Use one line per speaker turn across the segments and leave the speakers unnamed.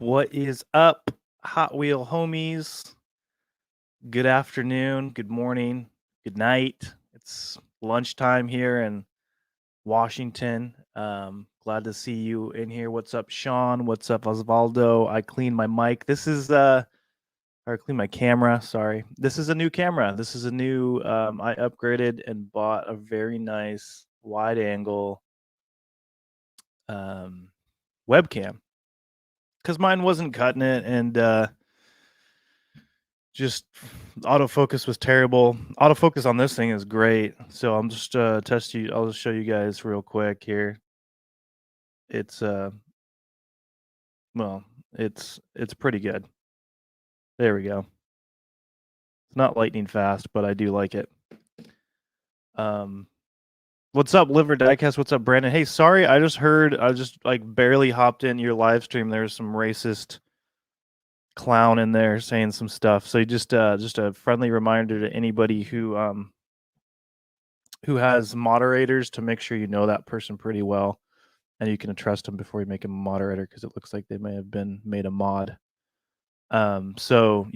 What is up, Hot Wheel homies? Good afternoon, good morning, good night. It's lunchtime here in Washington. Glad to see you in here. What's up, Sean? What's up, Osvaldo? I cleaned my mic. Or clean my camera. Sorry. This is a new camera. This is a new. I upgraded and bought a very nice wide angle webcam because mine wasn't cutting it, and just autofocus was terrible. Autofocus on this thing is great. So I'm just I'll just show you guys real quick here. It's well, it's pretty good. There we go. It's not lightning fast, but I do like it. What's up, Liver Diecast? What's up, Brandon? Hey, sorry, I just like barely hopped in your live stream. There's some racist clown in there saying some stuff. So just a friendly reminder to anybody who has moderators to make sure you know that person pretty well and you can trust them before you make them a moderator, because it looks like they may have been made a mod. So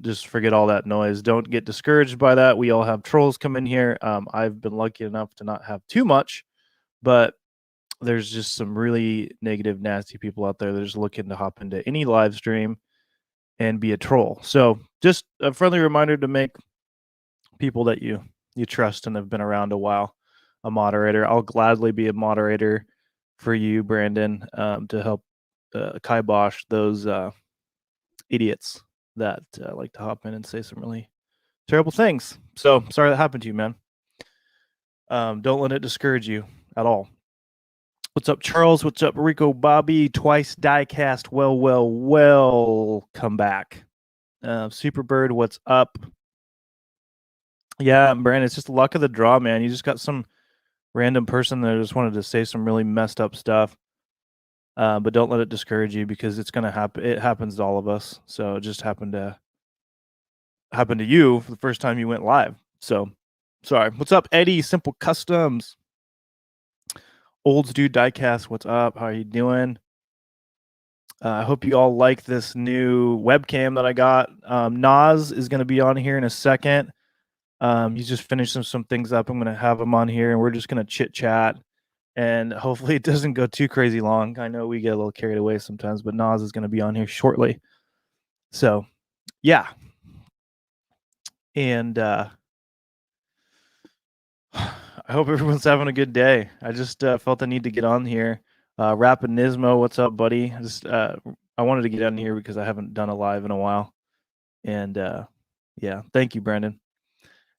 just forget all that noise. Don't get discouraged by that. We all have trolls come in here. I've been lucky enough to not have too much, but there's just some really negative, nasty people out there that are just looking to hop into any live stream and be a troll. So just a friendly reminder to make people that you trust and have been around a while a moderator. I'll gladly be a moderator for you, Brandon, to help kibosh those idiots that like to hop in and say some really terrible things. So sorry that happened to you, man. Don't let it discourage you at all. What's up, Charles? What's up, Rico Bobby? Twice Diecast. Well, come back. Superbird, what's up? Yeah, Brandon, it's just the luck of the draw, man. You just got some random person that just wanted to say some really messed up stuff. But don't let it discourage you, because it's gonna happen. It happens to all of us. So it just happened to you for the first time you went live. So sorry. What's up, Eddie? Simple Customs. Olds Dude Diecast, what's up? How are you doing? I hope you all like this new webcam that I got. Nas is going to be on here in a second. He's just finishing some things up. I'm going to have him on here, and we're just going to chit chat. And hopefully it doesn't go too crazy long. I know we get a little carried away sometimes, but Nas is going to be on here shortly. So, yeah. And I hope everyone's having a good day. I just felt the need to get on here. Rapid Nismo, what's up, buddy? I wanted to get on here because I haven't done a live in a while. And yeah, thank you, Brandon.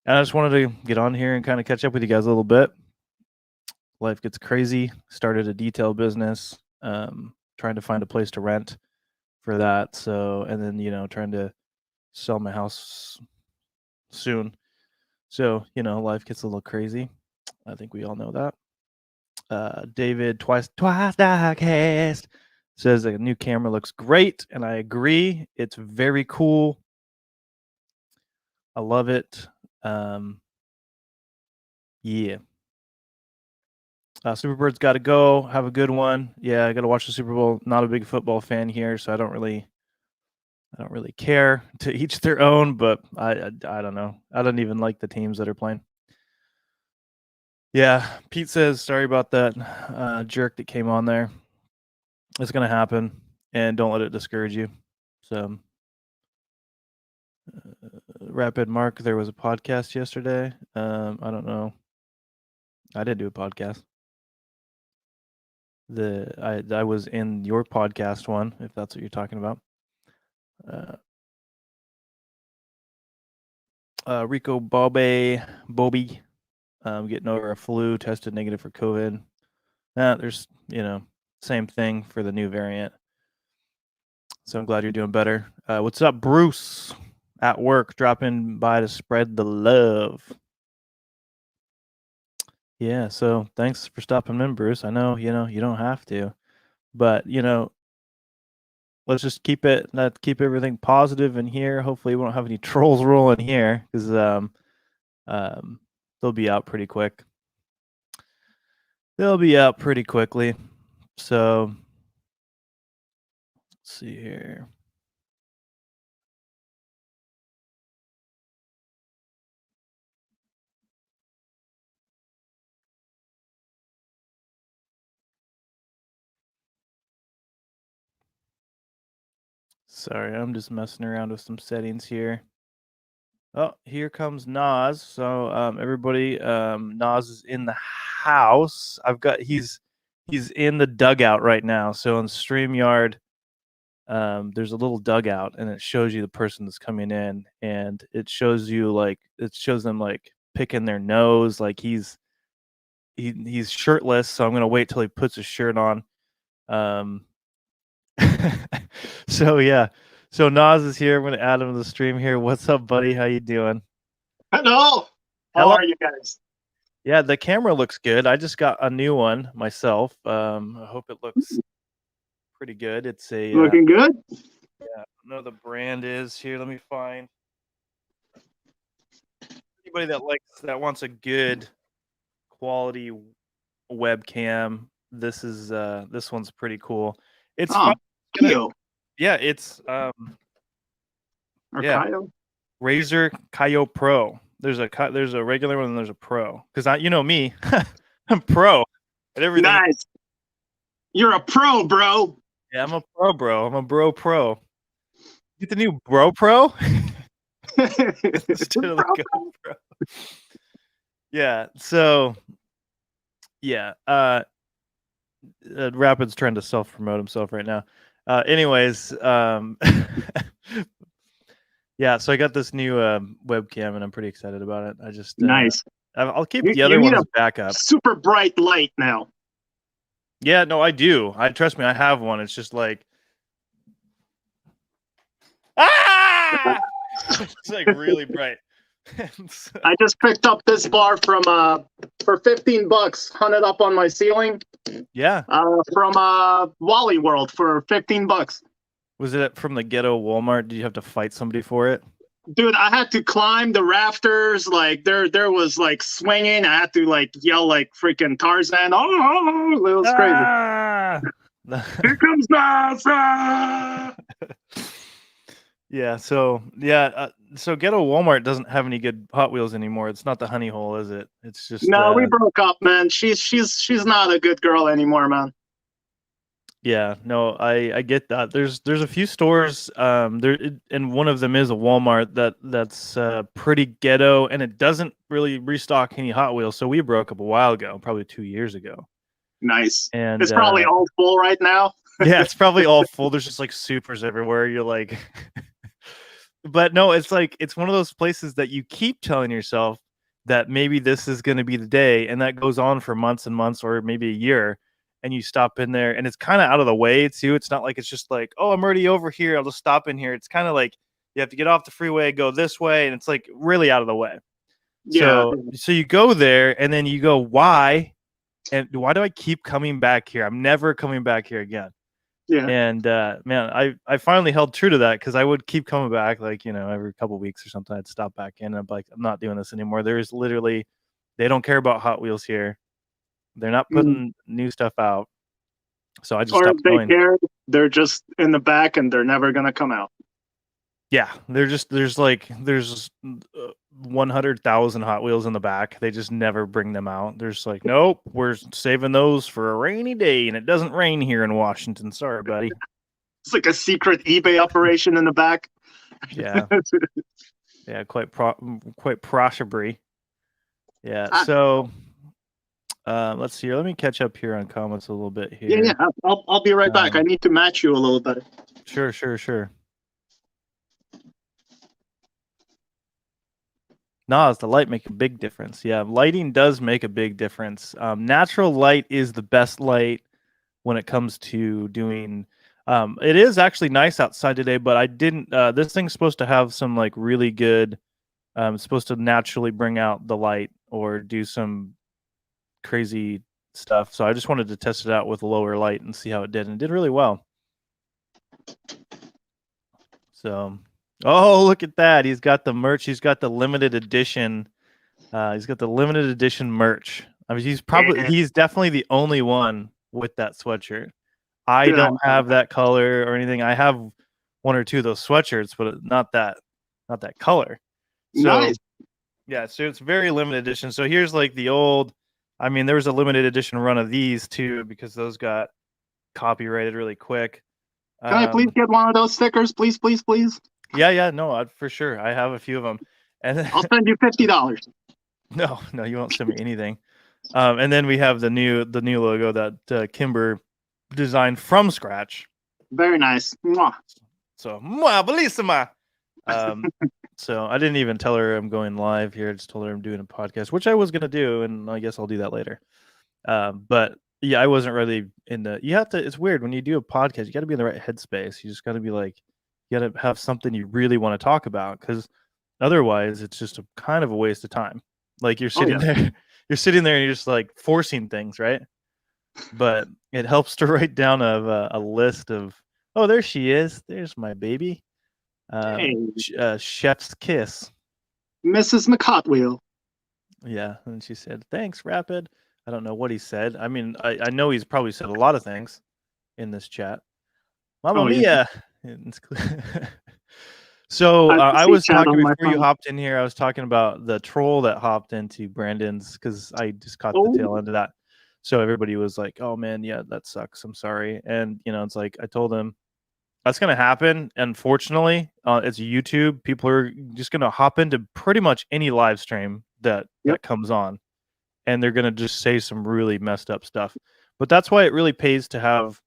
And I just wanted to get on here and kind of catch up with you guys a little bit. Life gets crazy. Started a detail business, trying to find a place to rent for that. So, and then, trying to sell my house soon. So, life gets a little crazy. I think we all know that. David, twice Diecast, says a new camera looks great, and I agree. It's very cool. I love it. Yeah. Superbird's got to go. Have a good one. Yeah, I got to watch the Super Bowl. Not a big football fan here, so I don't really care. To each their own, but I don't know. I don't even like the teams that are playing. Yeah, Pete says sorry about that jerk that came on there. It's gonna happen, and don't let it discourage you. So, Rapid Mark, there was a podcast yesterday. I don't know. I didn't do a podcast. I was in your podcast one, if that's what you're talking about. Rico Bobby, getting over a flu, tested negative for COVID. There's same thing for the new variant. So I'm glad you're doing better. What's up, Bruce? At work, dropping by to spread the love. Yeah, so thanks for stopping in, Bruce. I know, you don't have to, but let's just keep everything positive in here. Hopefully we won't have any trolls rolling here, because they'll be out pretty quick. They'll be out pretty quickly. So see here. Sorry, I'm just messing around with some settings here. Oh, here comes Nas. So everybody, Nas is in the house. He's in the dugout right now. So on StreamYard, there's a little dugout and it shows you the person that's coming in, and it shows them like picking their nose, like he's shirtless. So I'm gonna wait till he puts his shirt on. So yeah. So Nas is here. I'm gonna add him to the stream here. What's up, buddy? How you doing?
Hello. How
Hello.
are you guys?
Yeah, the camera looks good. I just got a new one myself. I hope it looks pretty good. It's a
Looking good?
yeah, I don't know the brand is here. Let me find anybody that wants a good quality webcam. This one's pretty cool. It's fun.
Kyo.
Yeah, it's
Or
yeah,
Kyo.
Razer Kaio Pro. There's a regular one and there's a Pro. Because you know me, I'm pro at everything.
Nice. You're a pro, bro.
Yeah, I'm a pro, bro. I'm a pro. Get the new Bro Pro. Instead of the GoPro. Yeah. So, yeah. Rapid's trying to self-promote himself right now. Anyways, yeah. So I got this new webcam, and I'm pretty excited about it. I just
nice.
I'll keep the other one as backup.
Super bright light now.
Yeah. No, I do. Trust me. I have one. It's just like. Ah! It's like really bright.
I just picked up this bar from for $15, hung it up on my ceiling.
Yeah.
From Wally World for $15.
Was it from the ghetto Walmart? Did you have to fight somebody for it?
Dude, I had to climb the rafters. Like there was like swinging. I had to like yell like freaking Tarzan. Oh, it was crazy. Here comes NASA.
Yeah, so ghetto Walmart doesn't have any good Hot Wheels anymore. It's not the Honey Hole, is it? It's just
no. We broke up, man. She's not a good girl anymore, man.
Yeah, no, I get that. There's a few stores, and one of them is a Walmart that's pretty ghetto, and it doesn't really restock any Hot Wheels. So we broke up a while ago, probably 2 years ago.
Nice.
And
it's probably all full right now.
Yeah, it's probably all full. There's just like supers everywhere. You're like. But no, it's like it's one of those places that you keep telling yourself that maybe this is going to be the day, and that goes on for months and months or maybe a year, and you stop in there, and it's kind of out of the way too. It's not like it's just like, oh, I'm already over here, I'll just stop in here. It's kind of like you have to get off the freeway, go this way, and it's like really out of the way. Yeah. So you go there, and then you go, why? And why do I keep coming back here? I'm never coming back here again. Yeah. And man, I finally held true to that because I would keep coming back, like, you know, every couple of weeks or something. I'd stop back in and I'm like, I'm not doing this anymore. There's literally, they don't care about Hot Wheels here. They're not putting new stuff out. So I just stopped going. Or if they care,
they're just in the back and they're never gonna come out.
Yeah, there's 100,000 Hot Wheels in the back. They just never bring them out. There's like, nope, we're saving those for a rainy day, and it doesn't rain here in Washington. Sorry, buddy.
It's like a secret eBay operation in the back.
Yeah, yeah, quite prosperous. Yeah, so let's see here. Let me catch up here on comments a little bit here.
Yeah, I'll be right back. I need to match you a little better.
Sure. Does the light make a big difference? Yeah, lighting does make a big difference. Natural light is the best light when it comes to doing. It is actually nice outside today, but I didn't. This thing's supposed to have some like really good. It's supposed to naturally bring out the light or do some crazy stuff. So I just wanted to test it out with a lower light and see how it did, and it did really well. So. Oh, look at that. He's got the merch. He's got the limited edition. He's got the limited edition merch. I mean, he's definitely the only one with that sweatshirt. I don't have that color or anything. I have one or two of those sweatshirts, but not that color. So
Nice.
yeah, so it's very limited edition. So here's like the old. I mean, there was a limited edition run of these too because those got copyrighted really quick.
Can I please get one of those stickers, please, please, please?
Yeah, no, for sure. I have a few of them, and then,
I'll send you $50.
No, you won't send me anything. And then we have the new logo that Kimber designed from scratch.
Very nice. Mwah.
So, bellissima. So I didn't even tell her I'm going live here. I just told her I'm doing a podcast, which I was gonna do, and I guess I'll do that later. But yeah, I wasn't really in the. You have to. It's weird when you do a podcast. You got to be in the right headspace. You just got to be like, you got to have something you really want to talk about, because otherwise, it's just kind of a waste of time. Like you're sitting there, and you're just like forcing things, right? But it helps to write down a list of. Oh, there she is. There's my baby. Chef's kiss.
Mrs. McHotwheel.
Yeah, and she said, "Thanks, Rapid." I don't know what he said. I mean, I know he's probably said a lot of things in this chat. Mamma mia! So I was talking before you hopped in here. I was talking about the troll that hopped into Brandon's, because I just caught the tail end of that. So everybody was like, "Oh man, yeah, that sucks. I'm sorry." And it's like I told him that's gonna happen. Unfortunately, it's YouTube. People are just gonna hop into pretty much any live stream that comes on, and they're gonna just say some really messed up stuff. But that's why it really pays to have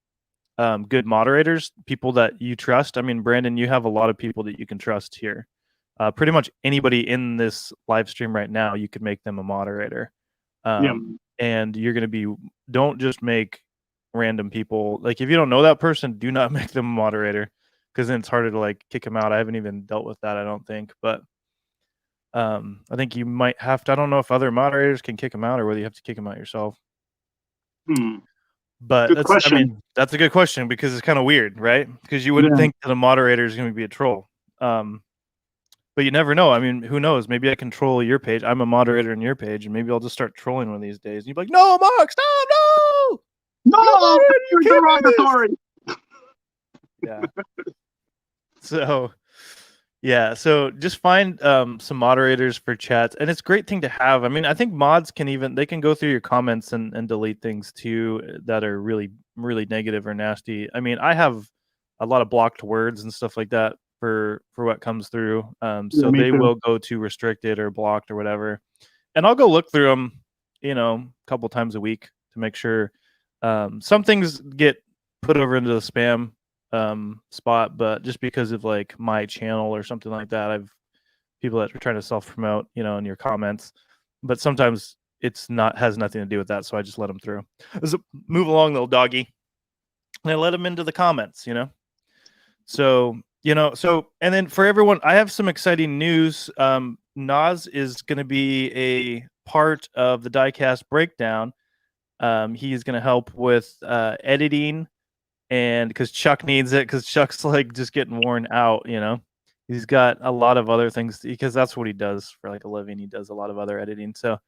good moderators, people that you trust. I mean, Brandon, you have a lot of people that you can trust here. Pretty much anybody in this live stream right now, you could make them a moderator. And you're gonna be. Don't just make random people. Like if you don't know that person, do not make them a moderator, because then it's harder to like kick them out. I haven't even dealt with that, I don't think, but I think you might have to. I don't know if other moderators can kick them out or whether you have to kick them out yourself. But that's a good question, because it's kind of weird, right? Because you wouldn't think that a moderator is going to be a troll. But you never know. I mean, who knows? Maybe I control your page. I'm a moderator on your page, and maybe I'll just start trolling one of these days. And you'd be like, "No, Mark, stop! No,
you're derogatory."
Yeah. So just find some moderators for chats, and it's a great thing to have. I mean, I think mods can go through your comments and delete things too that are really, really negative or nasty. I mean, I have a lot of blocked words and stuff like that for what comes through. So they will go to restricted or blocked or whatever, and I'll go look through them, a couple times a week to make sure. Some things get put over into the spam spot, but just because of like my channel or something like that, I've people that are trying to self-promote, in your comments, but sometimes has nothing to do with that, so I just let them through. So move along, little doggy, and I let them into the comments, So and then for everyone, I have some exciting news. Nas is going to be a part of the Diecast breakdown. He's going to help with editing. And because Chuck needs it, because Chuck's like just getting worn out, he's got a lot of other things, because that's what he does for like a living. He does a lot of other editing. So,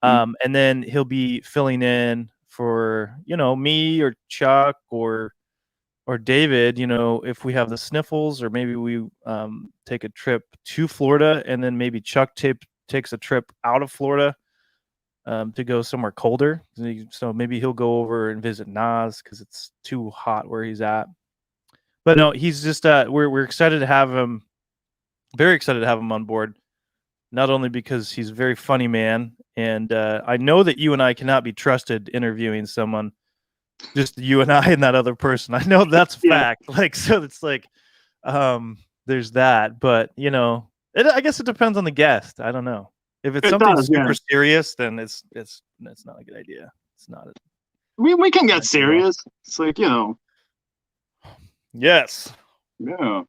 and then he'll be filling in for, me or Chuck or David, if we have the sniffles, or maybe we take a trip to Florida, and then maybe Chuck takes a trip out of Florida to go somewhere colder. So maybe he'll go over and visit Nas because it's too hot where he's at. But no, he's just we're excited to have him. Very excited to have him on board. Not only because he's a very funny man, and I know that you and I cannot be trusted interviewing someone. Just you and I and that other person. I know that's fact. Like, so it's like there's that, but I guess it depends on the guest. I don't know. If it's something super serious, then it's not a good idea. It's not.
We can get serious. It's like
Yes.
Yeah.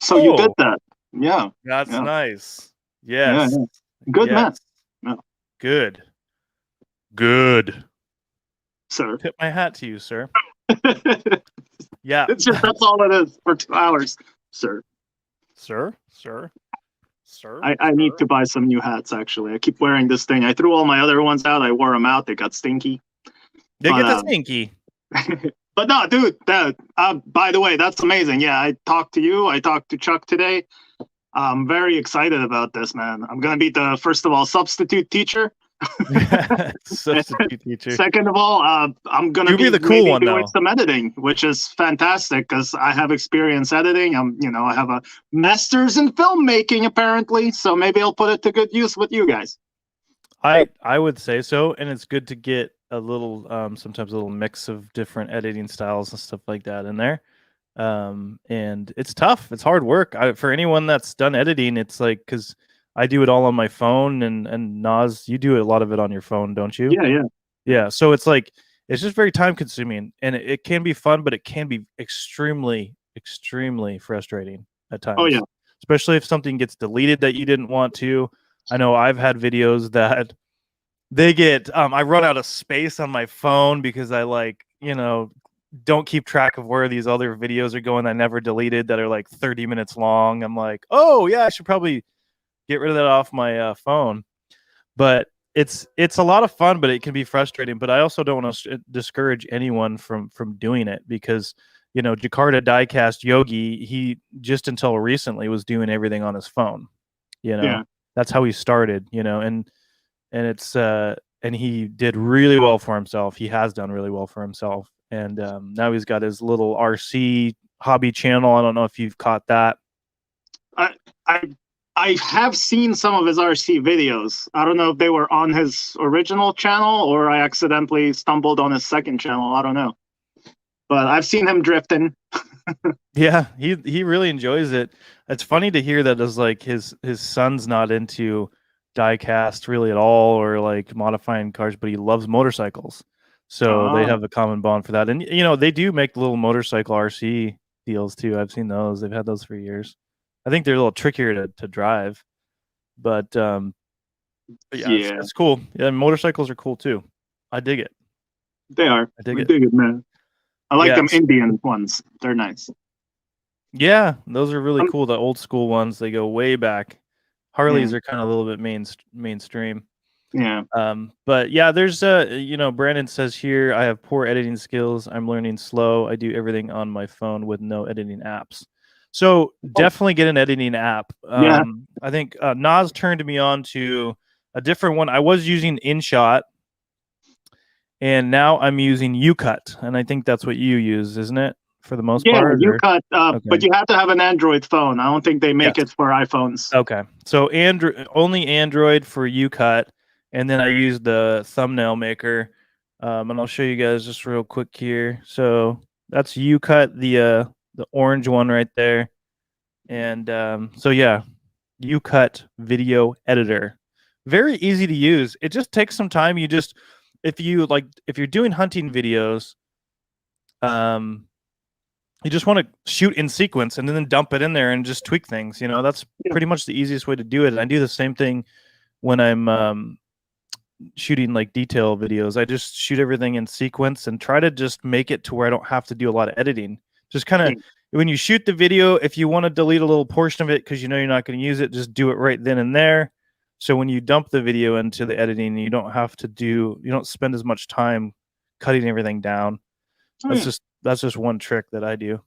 So you did that. Yeah.
That's nice. Yes.
Yeah. Good man. Yeah.
Good. Good.
Sir.
Tip my hat to you, sir. Yeah.
That's all it is for 2 hours, sir.
Sir.
I need to buy some new hats, actually. I keep wearing this thing. I threw all my other ones out. I wore them out. They got stinky.
They get the stinky.
But no, dude, that by the way, that's amazing. Yeah, I talked to you. I talked to Chuck today. I'm very excited about this, man. I'm gonna be the first of all substitute teacher.
Substitute teacher.
Second of all, I'm gonna
You'll be the cool
maybe
one
doing
though.
some editing, which is fantastic because I have experience editing. I have a master's in filmmaking apparently, so maybe I'll put it to good use with you guys.
I would say so, and it's good to get a little sometimes a little mix of different editing styles and stuff like that in there. And it's tough. It's hard work. For anyone that's done editing, it's like because I do it all on my phone, and Nas, you do a lot of it on your phone, don't you?
Yeah.
Yeah. So it's like it's just very time consuming, and it can be fun, but it can be extremely, extremely frustrating at
Oh
times,
yeah.
especially if something gets deleted that you didn't want to. I know I've had videos that they get I run out of space on my phone because I don't keep track of where these other videos are going I never deleted that are like 30 minutes long. I'm like, oh yeah, I should probably get rid of that off my phone. But it's a lot of fun, but it can be frustrating. But I also don't want to discourage anyone from doing it because Jakarta Diecast Yogi, he just until recently was doing everything on his phone.
Yeah.
That's how he started. And he did really well for himself. He has done really well for himself, and now he's got his little RC hobby channel. I don't know if you've caught that.
I I I have seen some of his RC videos. I don't know if they were on his original channel or I accidentally stumbled on his second channel. I don't know, but I've seen him drifting.
Yeah, he really enjoys it. It's funny to hear that as like his son's not into diecast really at all or like modifying cars, but he loves motorcycles. So they have a common bond for that. And they do make little motorcycle RC deals too. I've seen those. They've had those for years. I think they're a little trickier to drive, but yeah, it's cool. Yeah, motorcycles are cool too. I dig it.
They are.
I dig
We
it.
dig it, man. I like
Yeah,
them Indian ones. They're nice.
Yeah, those are really cool. The old school ones, they go way back. Harleys are kind of a little bit mainstream.
Yeah.
But yeah, there's Brandon says here, I have poor editing skills. I'm learning slow. I do everything on my phone with no editing apps. So definitely get an editing app.
Yeah.
I think Nas turned me on to a different one. I was using InShot, and now I'm using UCut, and I think that's what you use, isn't it? For the most part?
Yeah, UCut,
Okay.
but you have to have an Android phone. I don't think they make it for iPhones.
Okay. So only Android for UCut, and then I use the thumbnail maker. And I'll show you guys just real quick here. So that's UCut, the orange one right there. And so yeah, UCut video editor. Very easy to use. It just takes some time. If you're doing hunting videos, you just want to shoot in sequence and then dump it in there and just tweak things. That's pretty much the easiest way to do it. And I do the same thing when I'm shooting like detail videos. I just shoot everything in sequence and try to just make it to where I don't have to do a lot of editing. Just kind of when you shoot the video, if you want to delete a little portion of it because you're not going to use it, just do it right then and there. So when you dump the video into the editing, you don't spend as much time cutting everything down. That's just one trick that I do.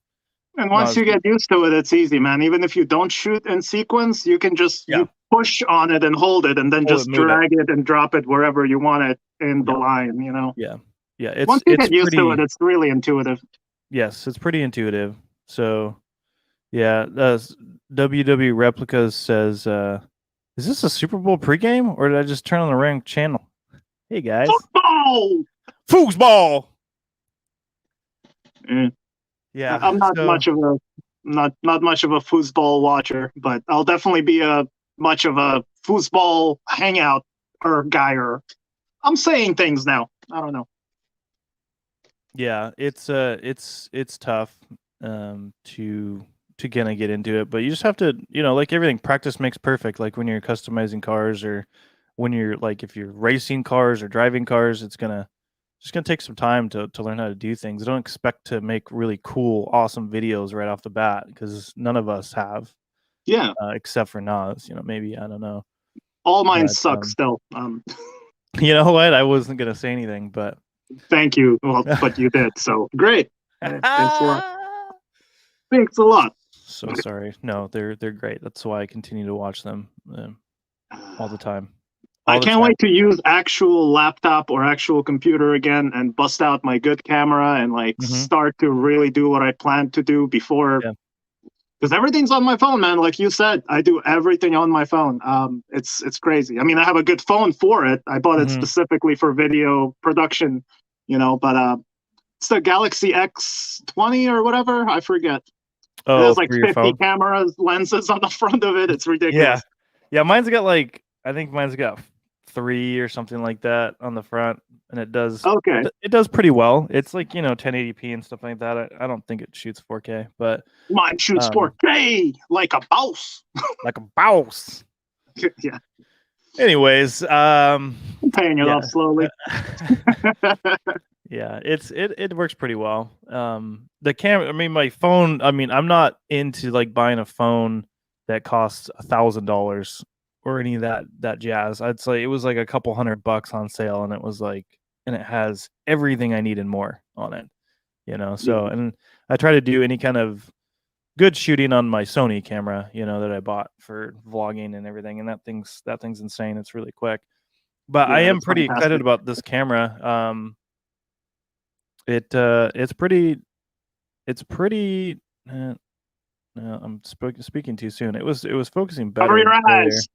And once you get used to it, it's easy, man. Even if you don't shoot in sequence, you can just you push on it and hold it, and then just drag it and drop it wherever you want it in the line.
Yeah.
Once you get used to it, it's really intuitive.
Yes, it's pretty intuitive. So, yeah. WW Replicas says, "Is this a Super Bowl pregame, or did I just turn on the wrong channel?" Hey guys, foosball. Yeah,
I'm not much of a not much of a foosball watcher, but I'll definitely be much of a foosball hangout or guy. Or I'm saying things now. I don't know.
Yeah, it's tough to kind of get into it, but you just have to, like everything, practice makes perfect. Like when you're customizing cars, or when you're if you're racing cars or driving cars, it's just gonna take some time to learn how to do things. Don't expect to make really cool, awesome videos right off the bat because none of us have.
Yeah.
Except for Nas, maybe, I don't know.
All mine suck still.
You know what? I wasn't gonna say anything, but
thank you. Well, but you did, so great. Thanks a lot. Thanks a lot.
So sorry. No, they're great. That's why I continue to watch them all the time.
I can't wait to use actual laptop or actual computer again and bust out my good camera and like start to really do what I planned to do before. Because everything's on my phone, man. Like you said, I do everything on my phone. It's crazy. I mean, I have a good phone for it. I bought it specifically for video production, but it's the Galaxy X20 or whatever. I forget.
Oh,
it has like 50 cameras, lenses on the front of it. It's ridiculous.
Yeah, mine's got I think mine's got 3 or something like that on the front, and it does it does pretty well. It's like 1080p and stuff like that. I don't think it shoots 4K, but
mine shoots 4K like a boss.
Like a boss.
Yeah.
Anyways,
I'm paying it off slowly.
Yeah, it works pretty well. The camera, I mean, my phone, I mean, I'm not into like buying a phone that costs $1,000 or any of that jazz. I'd say it was like a couple $100 on sale, and it has everything I need and more on it. So and I try to do any kind of good shooting on my Sony camera, that I bought for vlogging and everything, and that thing's insane. It's really quick. But I am pretty excited about this camera. It's pretty. No, I'm speaking too soon. It was focusing better.
Cover your eyes.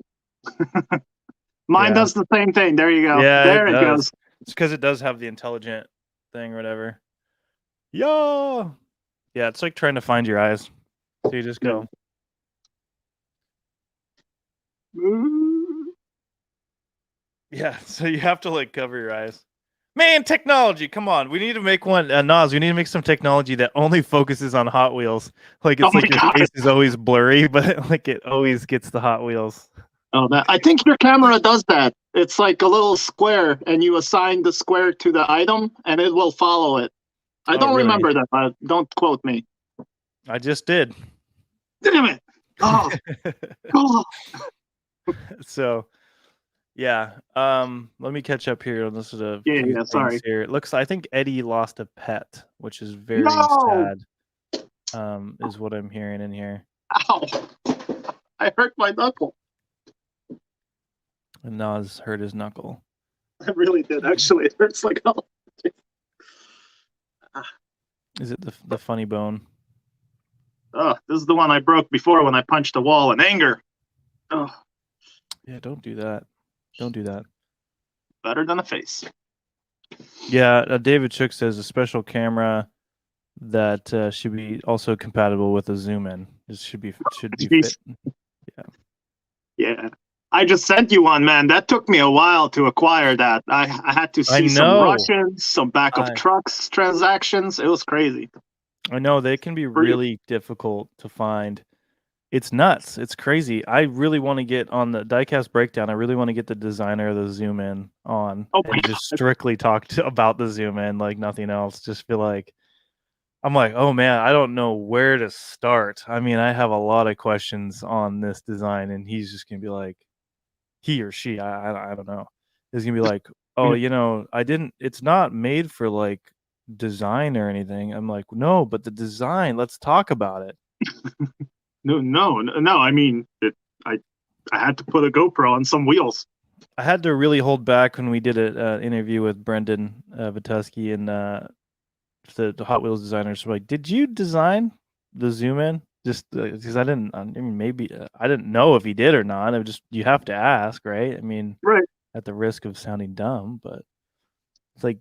Mine does the same thing. There you go.
Yeah,
there it goes.
It's because it does have the intelligent thing or whatever. Yeah, it's like trying to find your eyes. So you just go. Yeah, so you have to like cover your eyes. Man, technology! Come on, we need to make one. Nas, we need to make some technology that only focuses on Hot Wheels. Like it's your face is always blurry, but like it always gets the Hot Wheels.
Oh, I think your camera does that. It's like a little square, and you assign the square to the item, and it will follow it. I don't remember that, but don't quote me.
I just did.
Damn it! Oh.
So. Yeah. Let me catch up here on this.
Sorry.
Here. It looks. I think Eddie lost a pet, which is very sad. Is what I'm hearing in here.
Ow! I hurt my knuckle.
And Nas hurt his knuckle.
I really did. Actually, it hurts like hell.
Is it the funny bone?
Oh, this is the one I broke before when I punched a wall in anger. Oh.
Yeah, don't do that. Don't do that.
Better than a face.
Yeah, David Shook says a special camera that should be also compatible with a zoom in. It should be fit.
Yeah. I just sent you one, man. That took me a while to acquire that. I had to see some Russians, some back of trucks transactions. It was crazy.
I know they can be really difficult to find. It's nuts. It's crazy. I really want to get on the Diecast breakdown. I really want to get the designer of the zoom in on and just strictly talk about the zoom in like nothing else. Just feel like I'm like, oh man, I don't know where to start. I mean, I have a lot of questions on this design, and he's just gonna be like, he or she, I don't know, is gonna be like, oh, it's not made for like design or anything. I'm like, no, but the design. Let's talk about it.
No. I mean, I had to put a GoPro on some wheels.
I had to really hold back when we did an interview with Brendan Vituski and the Hot Wheels designers. Like, did you design the zoom in? Just because I didn't. I mean, maybe I didn't know if he did or not. It just you have to ask, right? I mean,
right.
At the risk of sounding dumb, but it's like,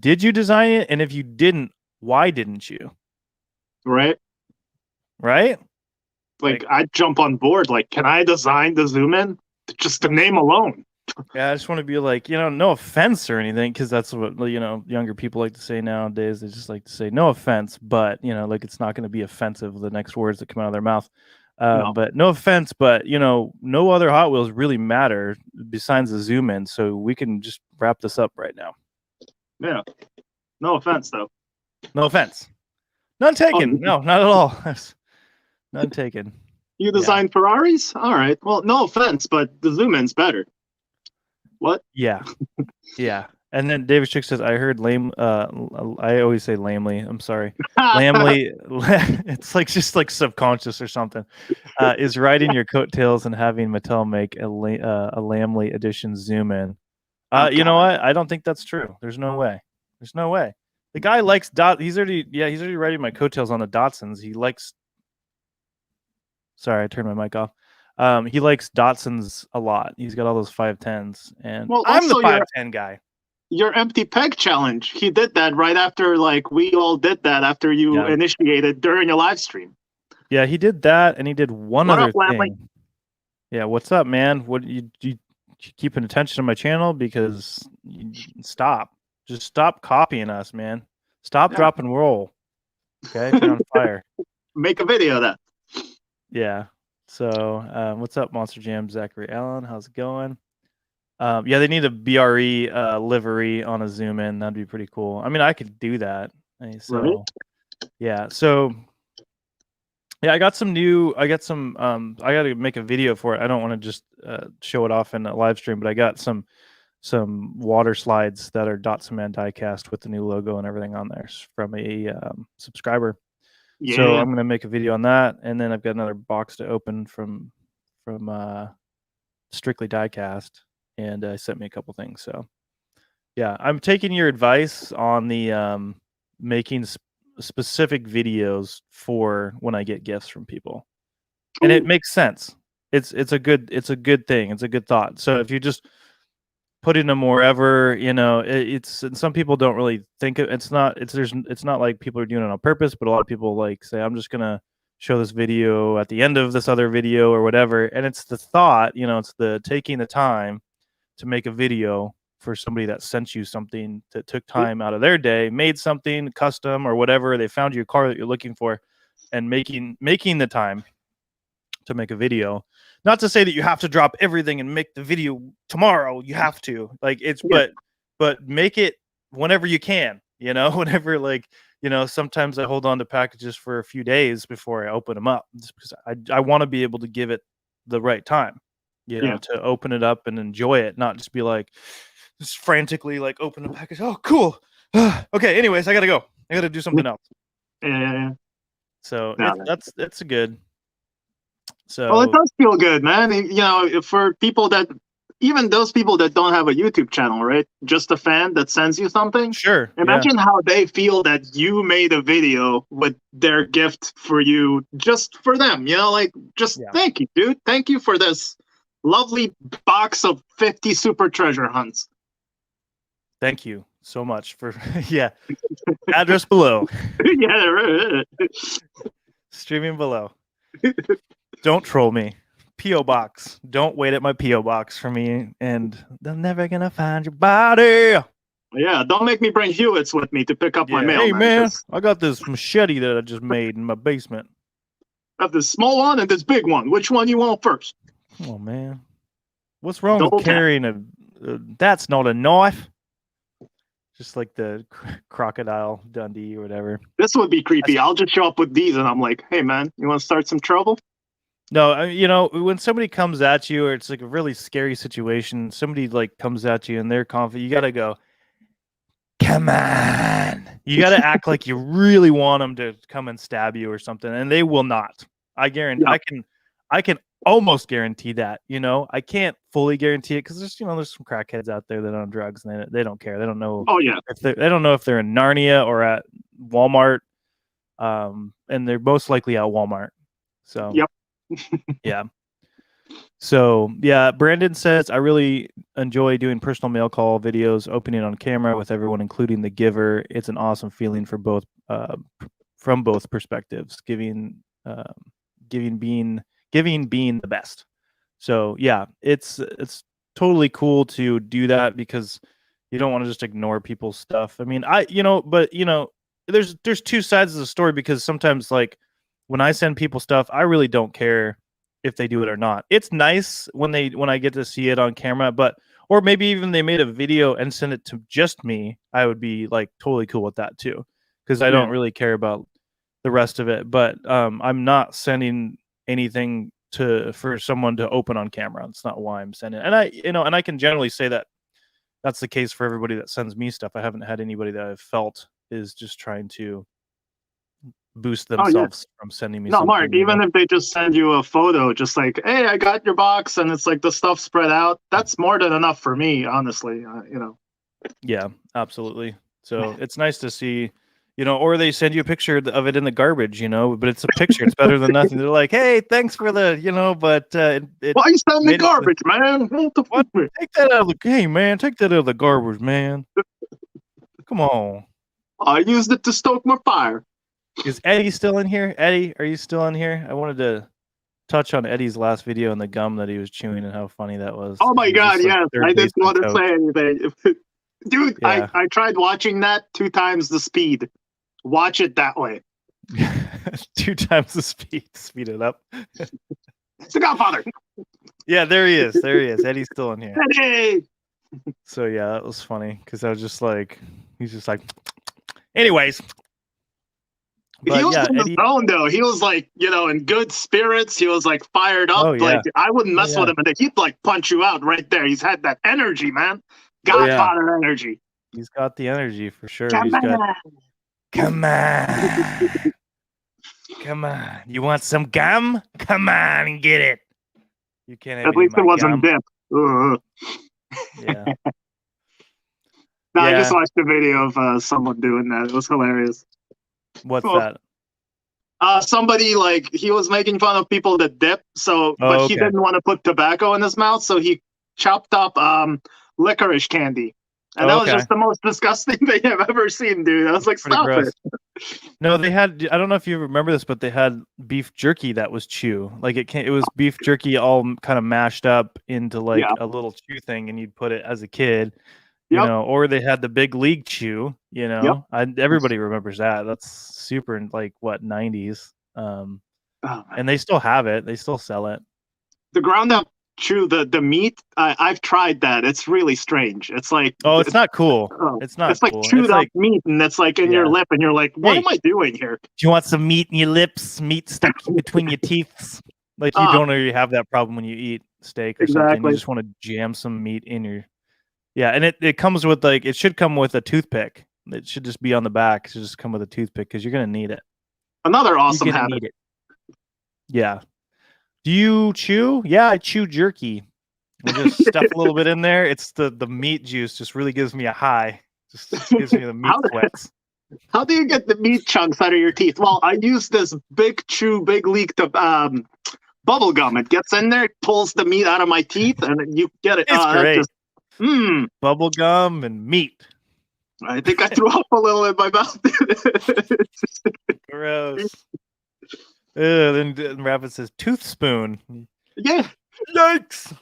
did you design it? And if you didn't, why didn't you?
Right. Like I'd jump on board. Like, can I design the zoom in? Just the name alone.
Yeah, I just want to be like, no offense or anything, because that's what younger people like to say nowadays. They just like to say no offense, but like it's not going to be offensive the next words that come out of their mouth. No. But no offense, but no other Hot Wheels really matter besides the zoom in, so we can just wrap this up right now.
Yeah, no offense though.
No offense. None taken. No, not at all. None taken.
You design Ferraris? All right. Well, no offense, but the zoom in's better. What?
Yeah. Yeah. And then David Schick says, I heard lame, I always say lamely. I'm sorry. Lamely, it's like just like subconscious or something, is riding your coattails and having Mattel make a Lamely edition zoom in. You know what? I don't think that's true. There's no way. There's no way. The guy likes he's already riding my coattails on the Datsuns. He likes, sorry, I turned my mic off. He likes Datsuns a lot. He's got all those 510s, and
Well,
I'm the
also
510 guy.
Your empty peg challenge. He did that right after, like, we all did that after you initiated during a live stream.
Yeah, he did that, and he did one other thing. Yeah, what's up, man? What you keeping attention to my channel? Because just stop copying us, man. Stop, drop, and roll. Okay, you're on fire.
Make a video of that.
Yeah. So, what's up, Monster Jam? Zachary Allen, how's it going? Yeah, they need a BRE livery on a zoom in. That'd be pretty cool. I mean, I could do that. So, right? Yeah. So, yeah, I got to make a video for it. I don't want to just show it off in a live stream, but I got some water slides that are Dotson Diecast with the new logo and everything on there from a subscriber. Yeah. So I'm gonna make a video on that, and then I've got another box to open from Strictly Diecast, and sent me a couple things. So yeah, I'm taking your advice on the making specific videos for when I get gifts from people, and it makes sense. It's a good thing. It's a good thought. So if you just putting them wherever, you know, it's some people don't really think it's not like people are doing it on purpose, but a lot of people like say, I'm just gonna show this video at the end of this other video or whatever, and it's the thought, you know, it's the taking the time to make a video for somebody that sent you something, that took time out of their day, made something custom or whatever, they found you a car that you're looking for, and making the time to make a video. Not to say that you have to drop everything and make the video tomorrow. You have to, like, it's but make it whenever you can, you know, whenever, like, you know, sometimes I hold on to packages for a few days before I open them up, just because I want to be able to give it the right time, you know, to open it up and enjoy it, not just be like just frantically like open a package. Oh, cool. Okay. Anyways, I gotta go. I gotta do something else. Yeah. So that's a good. So,
well, it does feel good, man. You know, for people that, even those people that don't have a YouTube channel, right? Just a fan that sends you something.
Sure.
Imagine how they feel that you made a video with their gift for you, just for them. You know, like, just thank you, dude. Thank you for this lovely box of 50 super treasure hunts.
Thank you so much for address below.
Right.
Streaming below. Don't troll me. P.O. box. Don't wait at my P.O. box for me, and they're never gonna find your body.
Yeah, don't make me bring Hewitts with me to pick up my mail.
Hey, man, I got this machete that I just made in my basement.
I have this small one and this big one. Which one you want first?
Oh, man. What's wrong with carrying a... that's not a knife. Just like the Crocodile Dundee or whatever.
This would be creepy. I'll just show up with these and I'm like, hey, man, you want to start some trouble?
No, you know, when somebody comes at you, or it's like a really scary situation, somebody like comes at you and they're confident, you got to go, come on. You got to act like you really want them to come and stab you or something, and they will not. I guarantee. I can almost guarantee that. You know, I can't fully guarantee it because there's some crackheads out there that are on drugs and they don't care. They don't know.
Oh yeah.
They don't know if they're in Narnia or at Walmart, and they're most likely at Walmart. So
yep.
Yeah. So yeah, Brandon says, I really enjoy doing personal mail call videos, opening on camera with everyone, including the giver. It's an awesome feeling for both, from both perspectives, giving being the best. So yeah, it's totally cool to do that because you don't want to just ignore people's stuff. I mean, there's two sides of the story, because sometimes, like, when I send people stuff, I really don't care if they do it or not. It's nice when I get to see it on camera, or maybe even they made a video and sent it to just me. I would be like totally cool with that too, because I don't really care about the rest of it. But I'm not sending anything for someone to open on camera. It's not why I'm sending it. And I can generally say that that's the case for everybody that sends me stuff. I haven't had anybody that I've felt is just trying to boost themselves from sending me
No,
something.
Mark, even if they just send you a photo, just like, hey, I got your box, and it's like the stuff spread out, that's more than enough for me, honestly.
Yeah, absolutely. So it's nice to see, or they send you a picture of it in the garbage, but it's a picture. It's better than nothing. They're like, hey, thanks for the, but
why you sending me garbage, man?
What? Take that out of the game, man. Take that out of the garbage, man. Come on.
I used it to stoke my fire.
Is Eddie still in here? Eddie, are you still in here? I wanted to touch on Eddie's last video and the gum that he was chewing and how funny that was.
Oh my God, yes. I didn't want to say anything. Dude, yeah. I tried watching that 2 times the speed. Watch it that way.
2 times the speed. Speed it up.
It's the Godfather.
Yeah, there he is. There he is. Eddie's still in here.
Eddie!
So yeah, that was funny because I was just like, he's just like, anyways.
But he was in the zone though. He was like, in good spirits. He was like fired up. Oh, yeah. Like I wouldn't mess with him, and he'd like punch you out right there. He's had that energy, man. Godfather energy.
He's got the energy for sure.
Come on.
Come on. Come on. You want some gum? Come on and get it. You can't have
At least it wasn't dip.
Yeah.
No, I just watched a video of someone doing that. It was hilarious.
What's that?
Somebody he was making fun of people that dip. But he didn't want to put tobacco in his mouth, so he chopped up licorice candy. And that was just the most disgusting thing I've ever seen, dude. I was like, stop it.
No, they had, I don't know if you remember this, but they had beef jerky that was chew. Like it was beef jerky all kind of mashed up into a little chew thing, and you'd put it as a kid, or they had the big league chew, everybody remembers that. That's super 90s. And they still have it. They still sell it.
The ground up chew, the meat, I've tried that. It's really strange. It's like,
it's not cool. It's not.
It's like
cool.
chewed up meat, and it's like in your lip, and you're like, what am I doing here?
Do you want some meat in your lips? Meat stuck between your teeth? Like you don't already have that problem when you eat steak or something. You just want to jam some meat in your. Yeah, and it comes with it should come with a toothpick. It should just be on the back. It should just come with a toothpick because you're gonna need it.
Another awesome habit.
Yeah. Do you chew? Yeah, I chew jerky. I just stuff a little bit in there. It's the meat juice just really gives me a high. Just gives me the meat sweats.
How do you get the meat chunks out of your teeth? Well, I use this big leak to bubble gum. It gets in there, it pulls the meat out of my teeth, and you get it.
It's great. Bubble gum and meat.
I think I threw up a little in my mouth.
Gross. Then Rabbit says tooth spoon.
Yeah.
Yikes.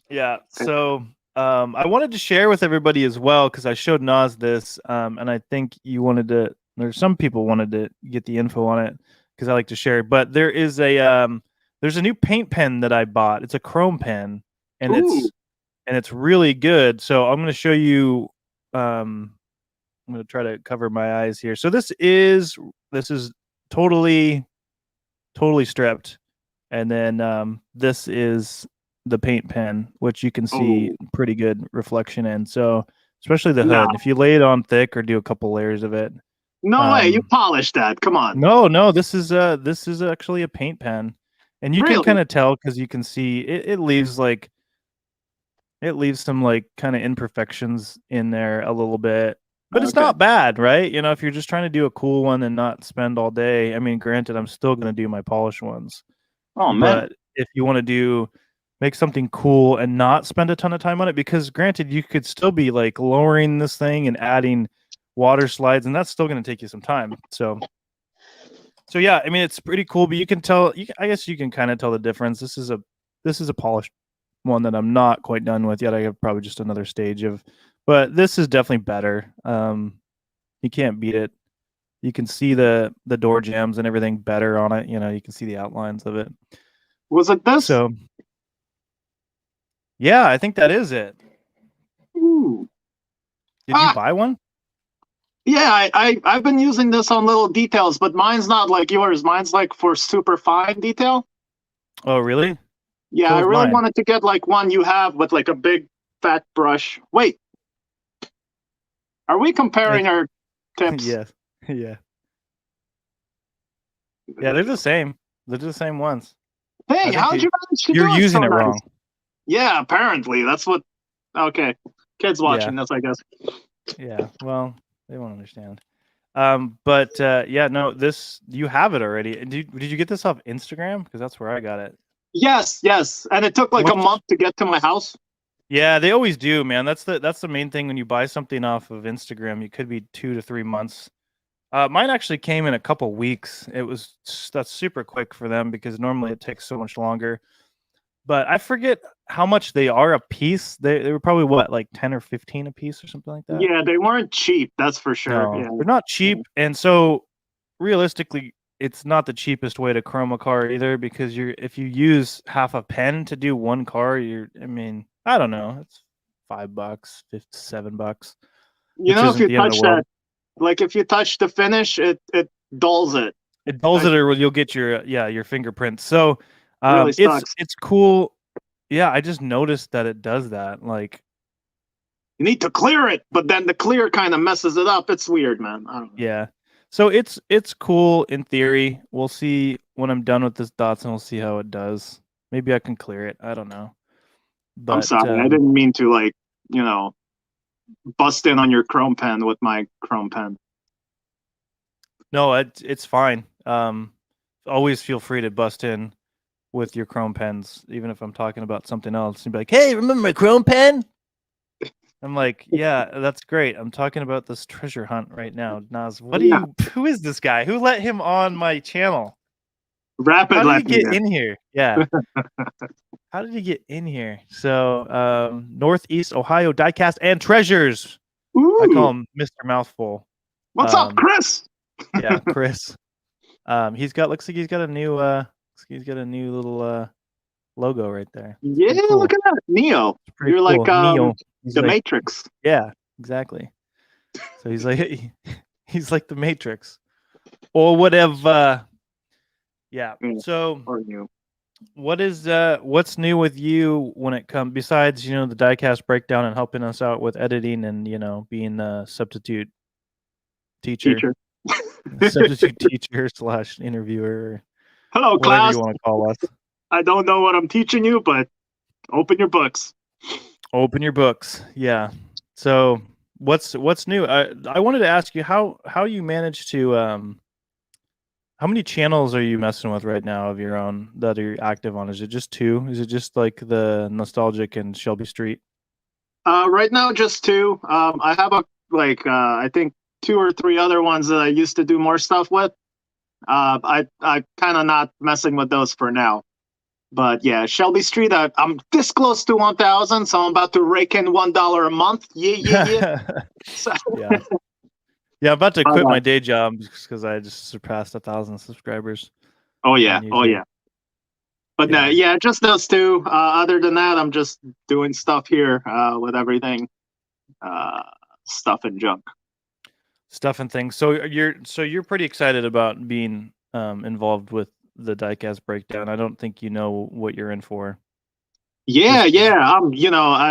Yeah. So I wanted to share with everybody as well because I showed Nas this, and I think you wanted to. There's some people wanted to get the info on it because I like to share. But there is there's a new paint pen that I bought. It's a chrome pen, and it's really good. So I'm going to show you. I'm going to try to cover my eyes here. So this is totally stripped, and then this is the paint pen, which you can see pretty good reflection in. So especially the hood, if you lay it on thick or do a couple layers of it.
No way, you polished that. Come on.
No, this is actually a paint pen, and you can kind of tell because you can see it leaves some kind of imperfections in there a little bit. But it's not bad, right? If you're just trying to do a cool one and not spend all day. I mean, granted, I'm still going to do my polished ones.
Oh, man.
But if you want to make something cool and not spend a ton of time on it, because granted, you could still be lowering this thing and adding water slides, and that's still going to take you some time. So yeah, I mean, it's pretty cool, but you can tell, I guess you can kind of tell the difference. This is a polished one that I'm not quite done with yet. I have probably just another stage of. But this is definitely better. You can't beat it. You can see the door jambs and everything better on it. You can see the outlines of it.
Was it this?
So, yeah, I think that is it.
Ooh.
Did you buy one?
Yeah, I've been using this on little details, but mine's not like yours. Mine's for super fine detail.
Oh, really?
Yeah, I really wanted to get one you have with a big fat brush. Wait. Are we comparing our tips?
Yes. Yeah. Yeah, they're the same. They're the same ones.
Hey, how'd you manage to
you're
do it
using
so
it
nice?
wrong.
Yeah, apparently. That's what... Okay. Kids watching this, I guess.
Yeah, well, they won't understand. But yeah, no, you have it already. Did you get this off Instagram? Because that's where I got it.
Yes. And it took like a month to get to my house.
Yeah, they always do, man. That's the main thing when you buy something off of Instagram. It could be 2 to 3 months. Mine actually came in a couple weeks. That's super quick for them because normally it takes so much longer. But I forget how much they are a piece. They were probably what, like 10 or 15 a piece or something like that.
Yeah, they weren't cheap, that's for sure.
No,
yeah.
They're not cheap, and so realistically, it's not the cheapest way to chrome a car either because if you use half a pen to do one car, I don't know, it's $5, $7.
You know, if you touch that, like if you touch the finish, it dulls it.
It dulls it, or you'll get your fingerprints. So
really sucks.
It's cool. Yeah, I just noticed that it does that. Like,
you need to clear it, but then the clear kind of messes it up. It's weird, man. I don't know.
Yeah. So it's cool in theory. We'll see when I'm done with this dots, and we'll see how it does. Maybe I can clear it. I don't know. But
I'm sorry, I didn't mean to bust in on your chrome pen with my chrome pen.
No, it's fine. Always feel free to bust in with your chrome pens, even if I'm talking about something else. And be like, "Hey, remember my chrome pen?" I'm like, "Yeah, that's great. I'm talking about this treasure hunt right now." Naz, who is this guy? Who let him on my channel?
Rapid.
How did he get in here? Yeah. How did he get in here? So, Northeast Ohio Diecast and Treasures.
Ooh.
I call him Mr. Mouthful.
What's up, Chris?
Yeah, Chris. Looks like he's got a new little logo right there.
Yeah, cool. Look at that. Neo. You're cool. Like Neo. The Matrix.
Yeah, exactly. So he's like the Matrix. Or whatever. Yeah. So what's new with you when it comes, besides, the diecast breakdown and helping us out with editing and, being a substitute teacher. Substitute teacher / interviewer.
Hello,
whatever
class.
You want to call us.
I don't know what I'm teaching you, but open your books.
Open your books. Yeah. So what's new? I wanted to ask you how you managed to how many channels are you messing with right now of your own that are active on? Is it just 2? Is it just like the Nostalgic and Shelby Street?
Right now, just 2. I have I think 2 or 3 other ones that I used to do more stuff with. I kind of not messing with those for now. But yeah, Shelby Street, I'm this close to 1,000, so I'm about to rake in $1 a month. Yeah.
So. Yeah. Yeah, I'm about to quit my day job because I just surpassed 1,000 subscribers.
Oh yeah. But yeah, just those 2. Other than that, I'm just doing stuff here with everything, stuff and junk.
Stuff and things. So you're pretty excited about being involved with the diecast breakdown. I don't think you know what you're in for.
Yeah.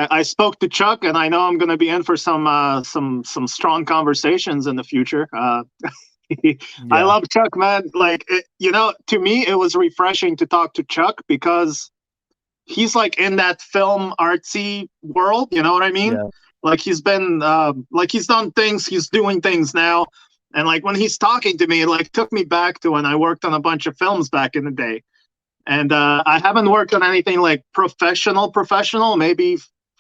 I spoke to Chuck, and I know I'm going to be in for some strong conversations in the future. Yeah. I love Chuck, man. Like, to me, it was refreshing to talk to Chuck because he's like in that film artsy world. You know what I mean? Yeah. Like he's been, he's done things. He's doing things now. And like when he's talking to me, it took me back to when I worked on a bunch of films back in the day. And I haven't worked on anything like professional, maybe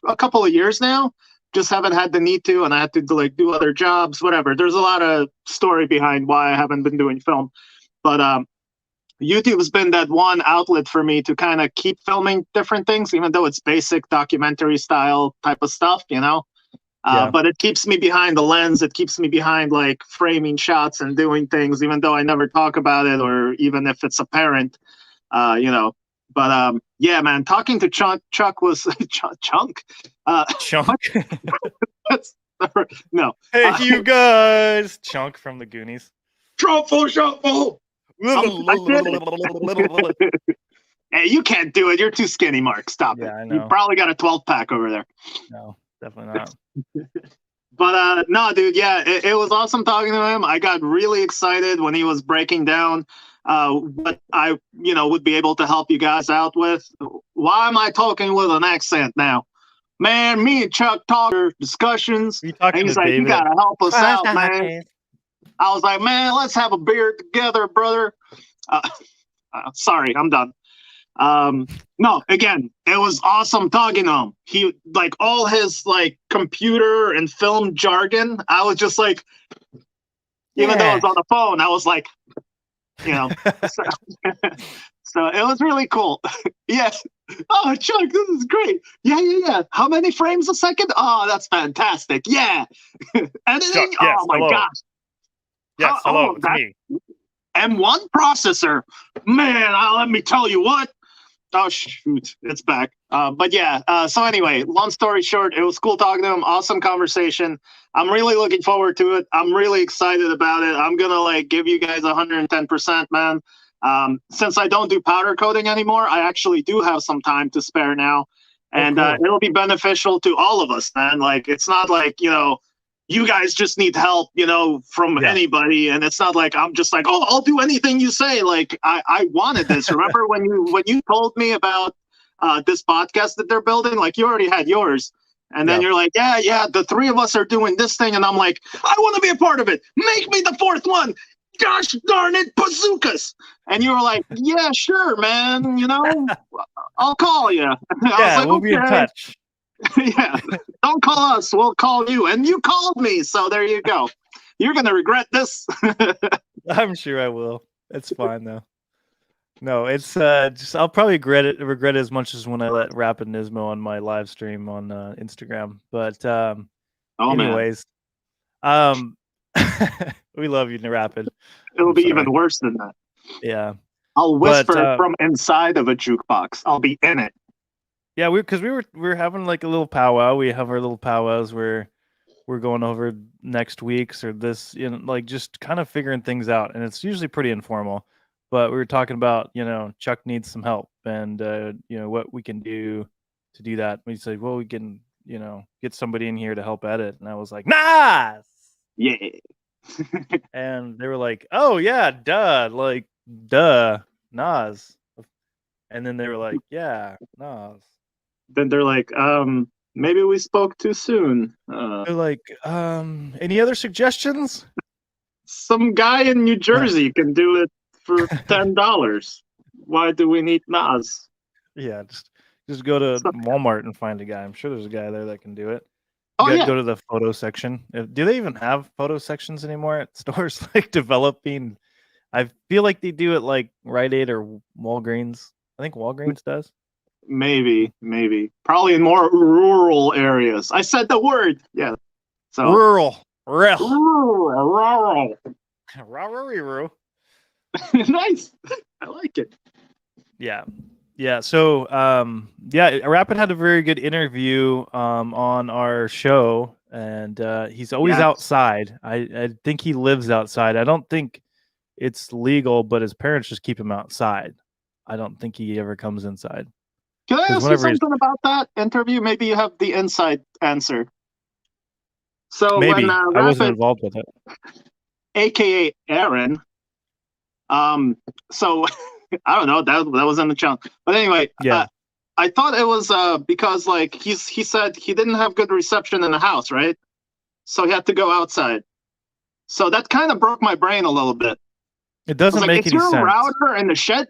a couple of years now. Just haven't had the need to, and I had to do other jobs, whatever. There's a lot of story behind why I haven't been doing film. But YouTube has been that one outlet for me to kind of keep filming different things, even though it's basic documentary style type of stuff, But it keeps me behind the lens. It keeps me behind framing shots and doing things, even though I never talk about it, or even if it's apparent. But yeah, man, talking to Chuck was Chunk.
Chunk.
No.
Hey, you guys. Chunk from the Goonies.
Shuffle. Hey, you can't do it. You're too skinny, Mark. Stop it. I know. You probably got a 12-pack over there.
No, definitely not.
But no, dude, yeah, it was awesome talking to him. I got really excited when he was breaking down what I, would be able to help you guys out with. Why am I talking with an accent now? Man, me and Chuck talk discussions,
You talking
and he's
to
like, "You
David?
gotta help us out, man." I was like, "Man, let's have a beer together, brother." Sorry, I'm done. No, again, it was awesome talking to him. He like all his like computer and film jargon. I was just like, even though I was on the phone, I was like, so, so it was really cool. Yes. Oh, Chuck, this is great. Yeah. How many frames a second? Oh, that's fantastic. Yeah. Editing?
Chuck, yes,
oh my
hello.
gosh.
Yes, hello, it's me.
M1 processor. Man, let me tell you what. Oh shoot, it's back. But yeah. So anyway, long story short, it was cool talking to him. Awesome conversation. I'm really looking forward to it. I'm really excited about it. I'm gonna like give you guys 110%, man. Since I don't do powder coating anymore, I actually do have some time to spare now, and
cool.
it'll be beneficial to all of us, man. Like it's not like you guys just need help, from anybody. And it's not like I'm just like, oh, I'll do anything you say. Like I wanted this. Remember when you told me about this podcast that they're building? Like you already had yours. And then you're like, yeah, the three of us are doing this thing. And I'm like, I want to be a part of it. Make me the fourth one. Gosh darn it, bazookas. And you were like, yeah, sure, man. I'll call you.
Yeah, like, we'll be in touch.
Yeah, don't call us, we'll call you. And you called me, so there you go. You're gonna regret this.
I'm sure I will. It's fine though. No, it's just I'll probably regret it as much as when I let Rapid Nismo on my live stream on Instagram. But anyways, we love you, Rapid.
It'll be even worse than that.
Yeah,
I'll whisper from inside of a jukebox. I'll be in it.
Yeah, because we were having like a little powwow. We have our little powwows where we're going over next week's or this, like just kind of figuring things out, and it's usually pretty informal. But we were talking about, Chuck needs some help, and what we can do to do that. We said, well, we can, get somebody in here to help edit, and I was like, Nas,
yeah,
and they were like, oh yeah, duh, Nas, and then they were like, yeah, Nas.
Then they're like, maybe we spoke too soon.
They're like, any other suggestions?
Some guy in New Jersey can do it for $10. Why do we need Nas?
Yeah, just go to Walmart and find a guy. I'm sure there's a guy there that can do it.
Yeah.
Go to the photo section. Do they even have photo sections anymore at stores like developing? I feel like they do it like Rite Aid or Walgreens. I think Walgreens does.
Maybe. Probably in more rural areas. I said the word. Yeah. So
rural.
Nice. I like it.
Yeah. So, Rapid had a very good interview on our show, and he's always outside. I think he lives outside. I don't think it's legal, but his parents just keep him outside. I don't think he ever comes inside.
Can I ask you something about that interview? Maybe you have the inside answer. So
maybe
when
I wasn't involved with it,
aka Aaron. So I don't know, that was in the channel. But anyway, I thought it was because like he said he didn't have good reception in the house, right? So he had to go outside. So that kind of broke my brain a little bit.
It doesn't make any sense.
Is your router in the shed?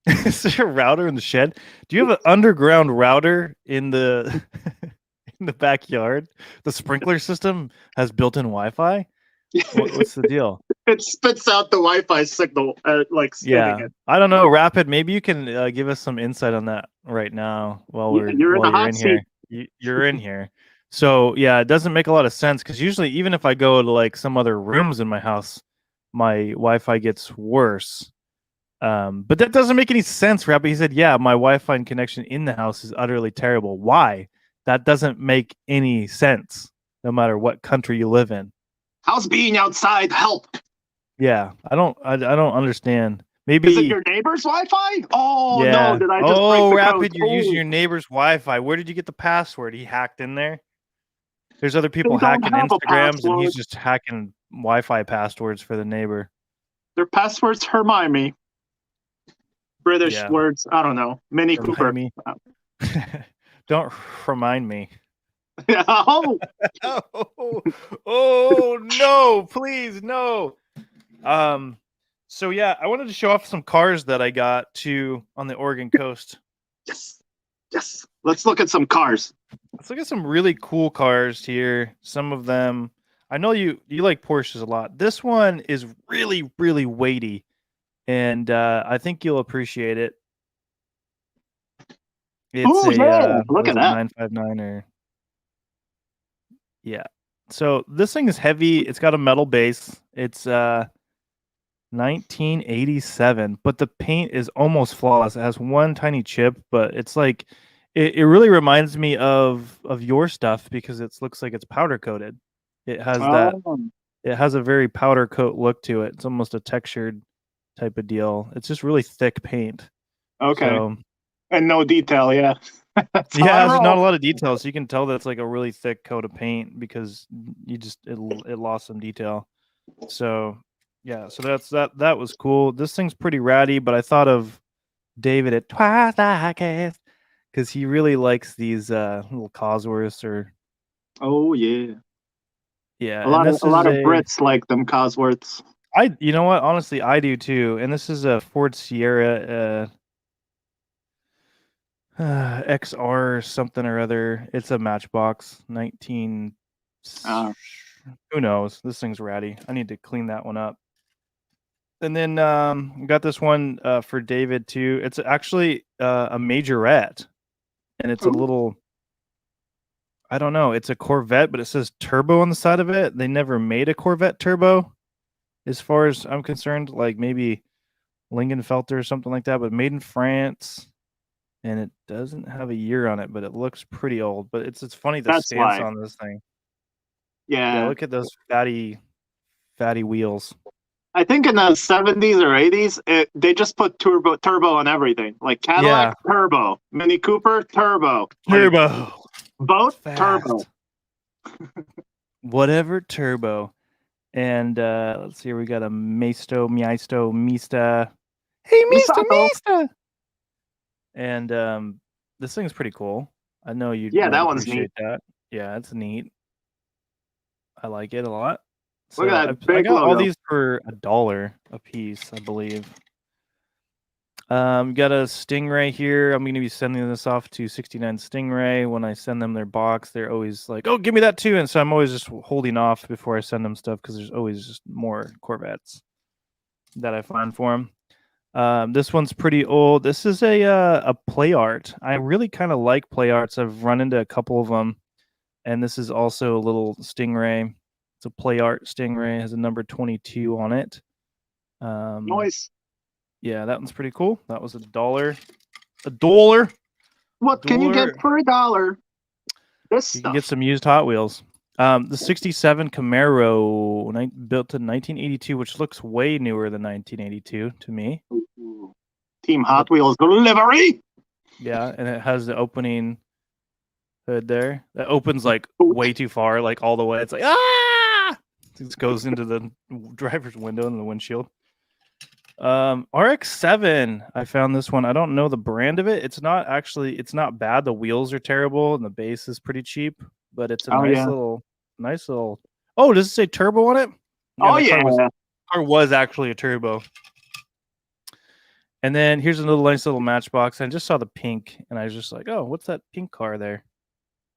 Is there a router in the shed? Do you have an underground router in the in the backyard? The sprinkler system has built-in Wi-Fi? What's the deal?
It spits out the Wi-Fi signal, it.
I don't know, Rapid. Maybe you can give us some insight on that right now while you're in here. You're in here. So yeah, it doesn't make a lot of sense because usually, even if I go to like some other rooms in my house, my Wi-Fi gets worse. But that doesn't make any sense, Rapid. He said, yeah, my Wi-Fi connection in the house is utterly terrible. Why? That doesn't make any sense, no matter what country you live in.
How's being outside help?
Yeah, I don't understand. Maybe
is it your neighbor's Wi-Fi? Oh
yeah.
No! Did I just break the
Rapid,
code?
you're using your neighbor's Wi-Fi. Where did you get the password? He hacked in there. There's other people
They don't
hacking
have a
Instagrams, and he's
password.
just hacking Wi-Fi passwords for the neighbor.
Their passwords Hermione. British
Yeah.
words. I don't know. Mini Cooper.
Me. Don't remind me.
Oh.
Oh no, please no. So yeah, I wanted to show off some cars that I got on the Oregon coast.
Yes. Let's look at some cars.
Let's look at some really cool cars here. Some of them, I know you like Porsches a lot. This one is really, really weighty, and I think you'll appreciate it. It's
Look at that
959 or yeah. So this thing is heavy. It's got a metal base. It's 1987, but the paint is almost flawless. It has one tiny chip, but it's like it really reminds me of your stuff because it looks like it's powder coated. It has it has a very powder coat look to it. It's almost a textured type of deal. It's just really thick paint.
Okay.
So,
and no detail, yeah.
Yeah, there's not a lot of details. So you can tell that it's like a really thick coat of paint because it lost some detail. So yeah, so that was cool. This thing's pretty ratty, but I thought of David at Twice Diecast because he really likes these little Cosworths or.
Oh yeah.
Yeah,
a lot of Brits like them Cosworths.
You know what? Honestly, I do too. And this is a Ford Sierra XR something or other. It's a Matchbox 19. Who knows? This thing's ratty. I need to clean that one up. And then we got this one for David too. It's actually a Majorette, and it's a little. I don't know. It's a Corvette, but it says turbo on the side of it. They never made a Corvette turbo, as far as I'm concerned. Like maybe Lingenfelter or something like that, but made in France, and it doesn't have a year on it, but it looks pretty old. But it's funny the stance on this thing. Yeah, look at those fatty wheels.
I think in the 70s or 80s, they just put turbo on everything. Like Cadillac, turbo. Mini Cooper, turbo.
Turbo.
Both turbo.
Whatever turbo. And let's see, we got a Mista. Hey, Mista. And this thing's pretty cool. I know you'd
that one's neat.
That. Yeah, it's neat. I like it a lot. So
look at that big
I got
logo.
all these for $1 a piece, I believe. Got a Stingray here. I'm going to be sending this off to 69 Stingray. When I send them their box, they're always like, oh, give me that too. And so I'm always just holding off before I send them stuff because there's always just more Corvettes that I find for them. This one's pretty old. This is a Play Art. I really kind of like Play Arts. I've run into a couple of them. And this is also a little Stingray. It's a Play Art Stingray. It has a number 22 on it.
Nice.
Yeah, that one's pretty cool. That was $1. $1.
What can you get for $1?
You can get some used Hot Wheels. The 67 Camaro, built in 1982, which looks way newer than 1982 to me.
Ooh. Team Hot Wheels delivery.
Yeah, and it has the opening hood there. That opens like way too far, like all the way. It's like, ah! It just goes into the driver's window and the windshield. RX-7. I found this one. I don't know the brand of it. It's not bad. The wheels are terrible and the base is pretty cheap, but it's a nice little. Oh, does it say turbo on it?
Yeah,
car was actually a turbo. And then here's a nice little Matchbox. I just saw the pink and I was just like, oh, what's that pink car there?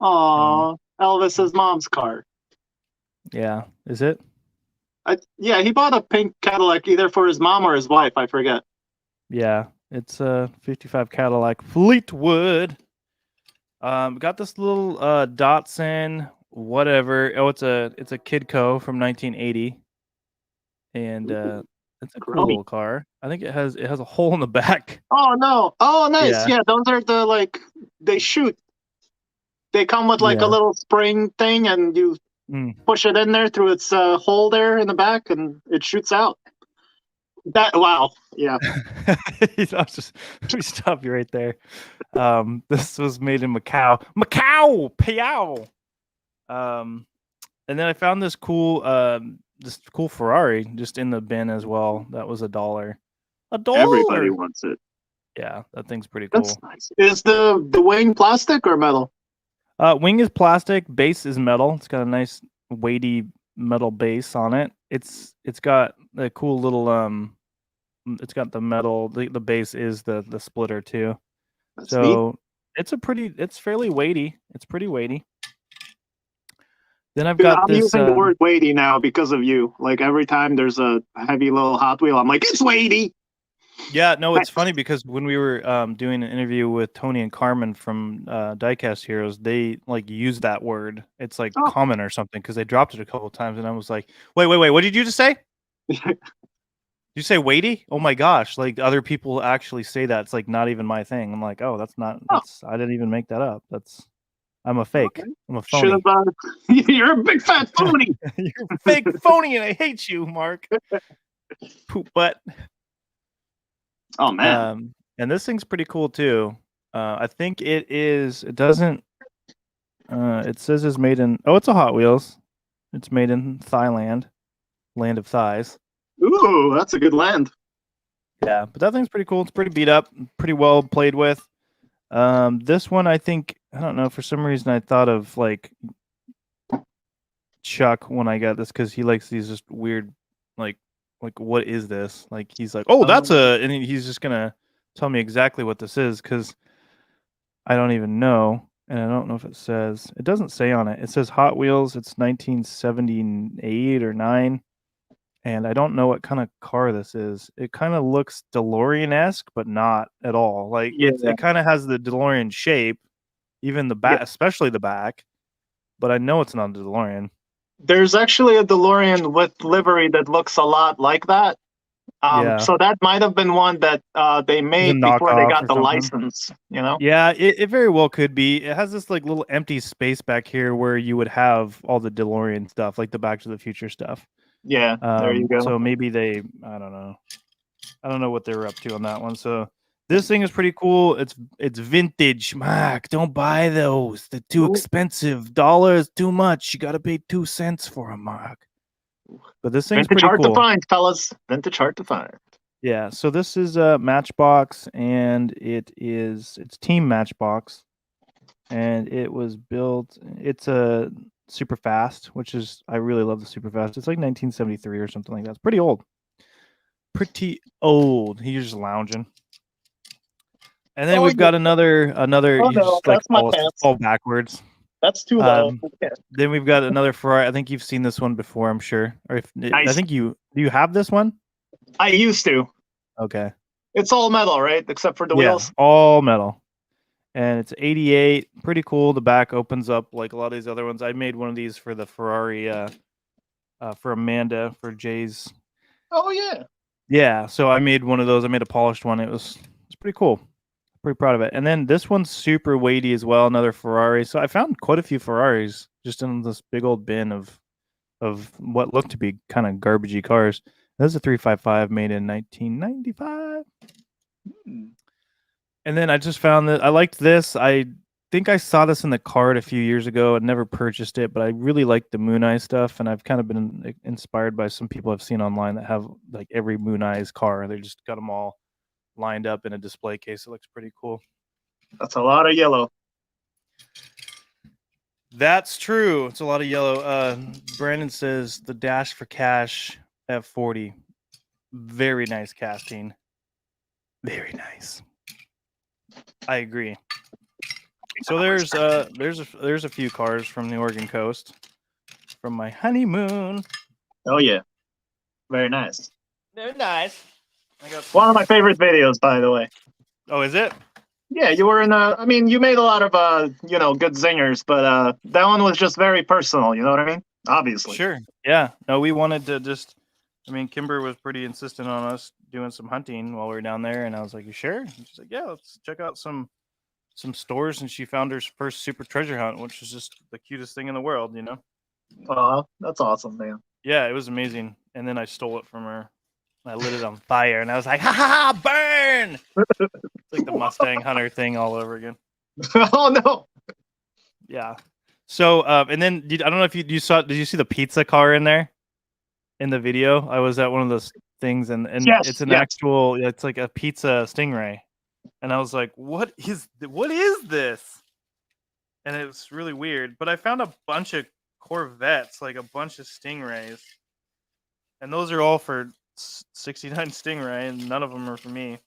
Aw, Elvis's mom's car.
Yeah, is it?
Yeah, he bought a pink Cadillac either for his mom or his wife. I forget.
Yeah, it's a 55 Cadillac Fleetwood. Got this little Datsun, whatever. Oh, it's a Kidco from 1980, and it's a cool little car. I think it has a hole in the back.
Oh no! Oh, nice. Yeah, those are the they shoot. They come with a little spring thing, and you push it in there through its hole there in the back, and it shoots out. Wow. Yeah.
Let me stop you right there. This was made in Macau. Macau! Piao! And then I found this cool Ferrari just in the bin as well. That was $1.
Everybody wants it.
Yeah, that thing's pretty
That's
cool.
nice. Is the wing plastic or metal?
Wing is plastic, base is metal. It's got a nice weighty metal base on it. It's got a cool little it's got the metal. The base is the splitter too.
That's
So
neat.
it's fairly weighty. It's pretty weighty. Then I've
Dude,
got
I'm
this.
using the word weighty now because of you. Like every time there's a heavy little Hot Wheel, I'm like, it's weighty.
Yeah, no, it's funny because when we were doing an interview with Tony and Carmen from Diecast Heroes, they like use that word. It's like common or something because they dropped it a couple of times, and I was like, wait, what did you just say? Did you say weighty? Oh my gosh! Like other people actually say that. It's like not even my thing. I'm like, oh, that's not. That's I didn't even make that up. I'm a fake.
Okay.
I'm a phony.
You're a big fat phony.
You're a fake phony, and I hate you, Mark. Poop butt.
Oh man.
And this thing's pretty cool too. I think it is. It doesn't. It says it's made in. Oh, it's a Hot Wheels. It's made in Thailand, land of thighs.
Ooh, that's a good land.
Yeah, but that thing's pretty cool. It's pretty beat up, pretty well played with. This one, I think, I don't know. For some reason, I thought of like Chuck when I got this because he likes these just weird, like what is this? Like he's like, oh, that's and he's just gonna tell me exactly what this is because I don't even know, and I don't know if it says. It doesn't say on it. It says Hot Wheels. It's 1978 or 9, and I don't know what kind of car this is. It kind of looks DeLorean-esque, but not at all. Like it kind of has the DeLorean shape, even the back, especially the back. But I know it's not a DeLorean.
There's actually a DeLorean with livery that looks a lot like that. So that might have been one that they made before they got the license, you know?
Yeah, it very well could be. It has this like little empty space back here where you would have all the DeLorean stuff, like the Back to the Future stuff.
Yeah, there you go.
So maybe I don't know. I don't know what they were up to on that one. So this thing is pretty cool. It's vintage. Mark, don't buy those. They're too expensive. $1 is too much. You got to pay 2 cents for them, Mark. But this thing's
Vintage
pretty
hard
cool.
to find, fellas. Vintage hard to find.
Yeah, so this is a Matchbox, and it's Team Matchbox, and it was built. It's a super fast, which is I really love the super fast. It's like 1973 or something like that. It's pretty old. Pretty old. He's just lounging. And then we've got another.
Oh no,
just,
that's
like,
my pants.
fall backwards.
That's too low.
Then we've got another Ferrari. I think you've seen this one before, I'm sure. Or I think do you have this one?
I used to.
Okay.
It's all metal, right? Except for the wheels.
All metal. And it's 88. Pretty cool. The back opens up like a lot of these other ones. I made one of these for the Ferrari for Amanda for Jay's.
Oh yeah.
Yeah, so I made one of those. I made a polished one. It's pretty cool. Pretty proud of it. And then this one's super weighty as well, another Ferrari. So I found quite a few Ferraris just in this big old bin of what looked to be kind of garbagey cars. This is a 355 made in 1995. And then I just found that I liked this. I think I saw this in the cart a few years ago. I never purchased it, but I really like the Moon Eye stuff, and I've kind of been inspired by some people I've seen online that have like every Moon Eyes car. They just got them all lined up in a display case. It looks pretty cool.
That's a lot of yellow.
That's true. It's a lot of yellow. Brandon says the Dash for Cash F40. Very nice casting. Very nice. I agree. So there's a few cars from the Oregon coast from my honeymoon.
Oh yeah. Very nice.
They're nice.
One of my favorite videos, by the way.
Oh, is it?
Yeah, you were in I mean, you made a lot of good zingers, but that one was just very personal, you know what I mean? Obviously.
Sure. Yeah. No, we wanted to just Kimber was pretty insistent on us doing some hunting while we were down there, and I was like, "You sure?" And she's like, "Yeah, let's check out some stores." And she found her first super treasure hunt, which was just the cutest thing in the world, you know?
That's awesome, man.
Yeah, it was amazing. And then I stole it from her. I lit it on fire, and I was like, "Ha ha ha! Burn!" It's like the Mustang Hunter thing all over again.
Oh no!
Yeah. So, and then I don't know if you saw. Did you see the pizza car in there in the video? I was at one of those things, and
Yes,
it's an
yes.
actual. It's like a pizza stingray, and I was like, what is this? And it was really weird. But I found a bunch of Corvettes, like a bunch of stingrays, and those are all for 69 stingray, and none of them are for me.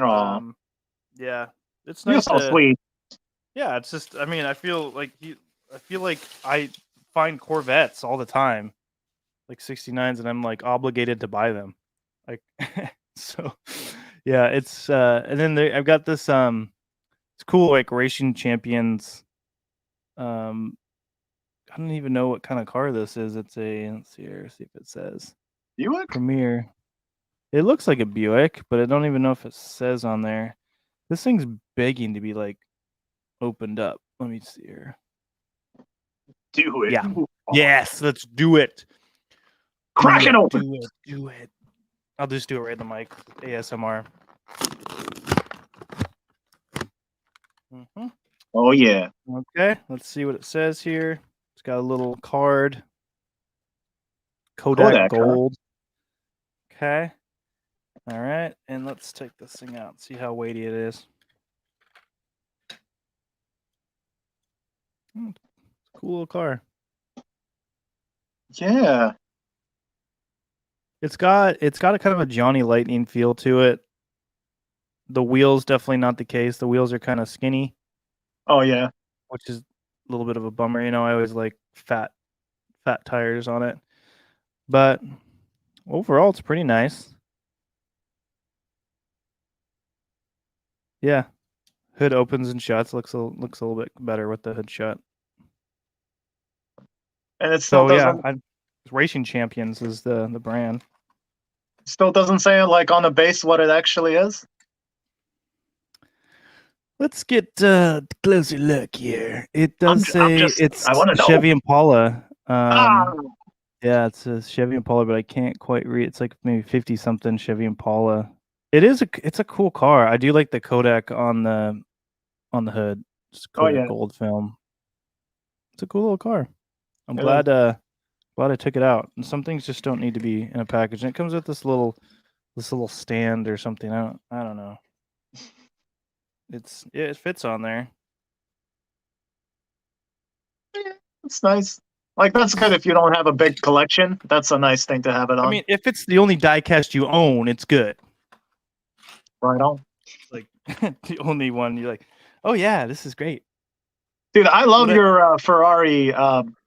Oh,
Yeah, it's
you're
nice
so
to.
sweet.
Yeah, it's just. I mean, I feel like I find Corvettes all the time, like 69s, and I'm like obligated to buy them. Like, so, yeah, it's. And then I've got this. It's cool, like Racing Champions. I don't even know what kind of car this is. It's a. Let's see here. See if it says
Buick?
Premier. It looks like a Buick, but I don't even know if it says on there. This thing's begging to be like opened up. Let me see here.
Do it.
Yeah.
Oh.
Yes, let's do it.
Crack it open.
Do it. I'll just do it right in the mic. ASMR. Mm-hmm.
Oh yeah.
Okay, let's see what it says here. It's got a little card. Kodak Gold. Huh? Okay. All right, and let's take this thing out and see how weighty it is. It's a cool little car.
Yeah.
It's got a kind of a Johnny Lightning feel to it. The wheels definitely not the case. The wheels are kind of skinny.
Oh yeah.
Which is a little bit of a bummer. You know, I always like fat tires on it. But overall, it's pretty nice. Yeah. Hood opens and shuts. Looks a little bit better with the hood shut.
And it still doesn't.
Racing Champions is the brand.
Still doesn't say like on the base what it actually is.
Let's get a closer look here. It does say it's Chevy Impala. Yeah, it's a Chevy Impala, but I can't quite read. It's like maybe 50 something Chevy Impala. It's a cool car. I do like the Kodak on the hood. It's Kodak gold film. It's a cool little car. I'm glad I took it out. And some things just don't need to be in a package. And it comes with this little stand or something. I don't know. It fits on there.
Yeah, it's nice. Like that's good if you don't have a big collection. That's a nice thing to have it on.
I mean, if it's the only diecast you own, it's good.
Right on.
Like the only one you're like, oh yeah, this is great.
Dude, I love your Ferrari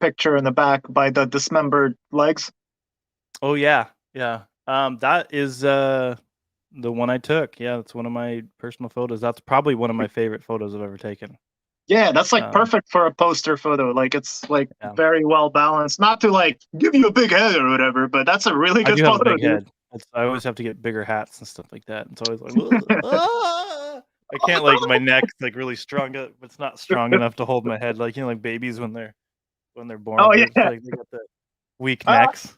picture in the back by the dismembered legs.
Oh yeah, yeah. That is the one I took. Yeah, that's one of my personal photos. That's probably one of my favorite photos I've ever taken.
Yeah, that's like perfect for a poster photo. Like it's like very well balanced. Not to like give you a big head or whatever, but that's a really good photo.
Have a big head. I always have to get bigger hats and stuff like that. It's always like, I can't like my neck's like really strong, but it's not strong enough to hold my head. Like like babies when they're born.
Oh yeah,
like they got the weak necks.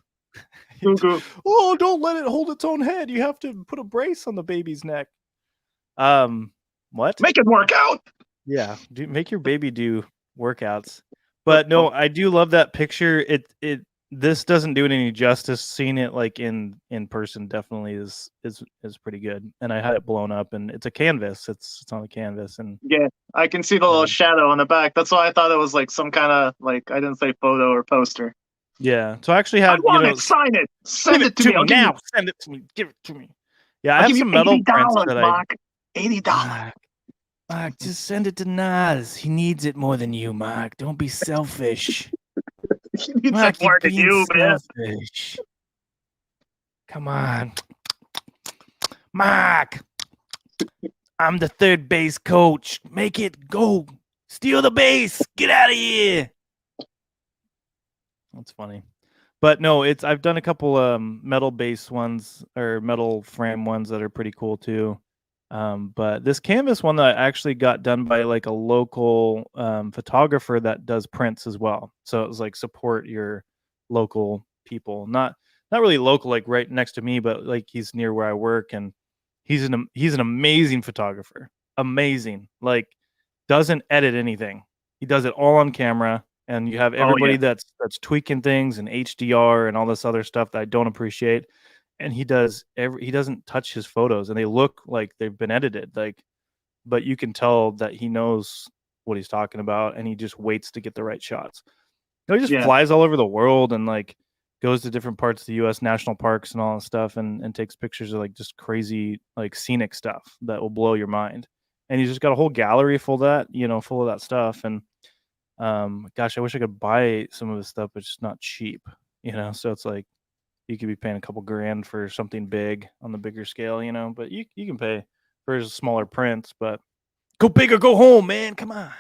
Oh,
don't let it hold its own head. You have to put a brace on the baby's neck. What?
Make it work out.
Yeah, make your baby do workouts. But no, I do love that picture. This doesn't do it any justice. Seeing it like in person definitely is pretty good. And I had it blown up, and it's a canvas. It's on a canvas, and
yeah, I can see the little shadow on the back. That's why I thought it was like some kind of like I didn't say photo or poster.
Yeah, so I actually had
sign it. Send it to me
now. Send it to me. Give it to me. Yeah, I have some metal prints that
$80.
Mark, just send it to Nas. He needs it more than you, Mark. Don't be selfish.
He needs it more than you, man.
Come on. Mark, I'm the third base coach. Make it go. Steal the base. Get out of here. That's funny. But no, I've done a couple metal base ones or metal frame ones that are pretty cool too. But this canvas one that I actually got done by like a local photographer that does prints as well. So it was like support your local people, not really local, like right next to me, but like he's near where I work, and he's an amazing photographer. Amazing, like doesn't edit anything. He does it all on camera, and you have everybody that's tweaking things and HDR and all this other stuff that I don't appreciate. And he doesn't touch his photos, and they look like they've been edited. Like, but you can tell that he knows what he's talking about, and he just waits to get the right shots. He just flies all over the world and like goes to different parts of the U.S. national parks and all that stuff, and takes pictures of like just crazy like scenic stuff that will blow your mind. And he's just got a whole gallery full of that stuff. And gosh, I wish I could buy some of his stuff, but it's just not cheap, So it's like you could be paying a couple grand for something big on the bigger scale, But you can pay for his smaller prints, but go big or go home, man. Come on.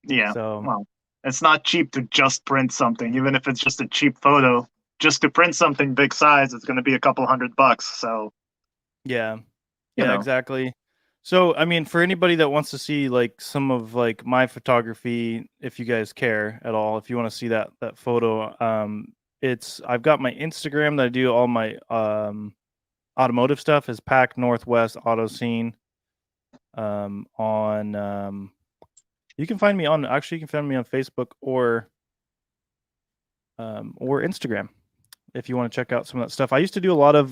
Yeah.
So
well, it's not cheap to just print something, even if it's just a cheap photo. Just to print something big size, it's going to be a couple $100. So
yeah, exactly. So I mean, for anybody that wants to see like some of like my photography, if you guys care at all, if you want to see that photo, I've got my Instagram that I do all my automotive stuff is Pac Northwest Auto Scene. You can find me on Facebook or Instagram if you want to check out some of that stuff. I used to do a lot of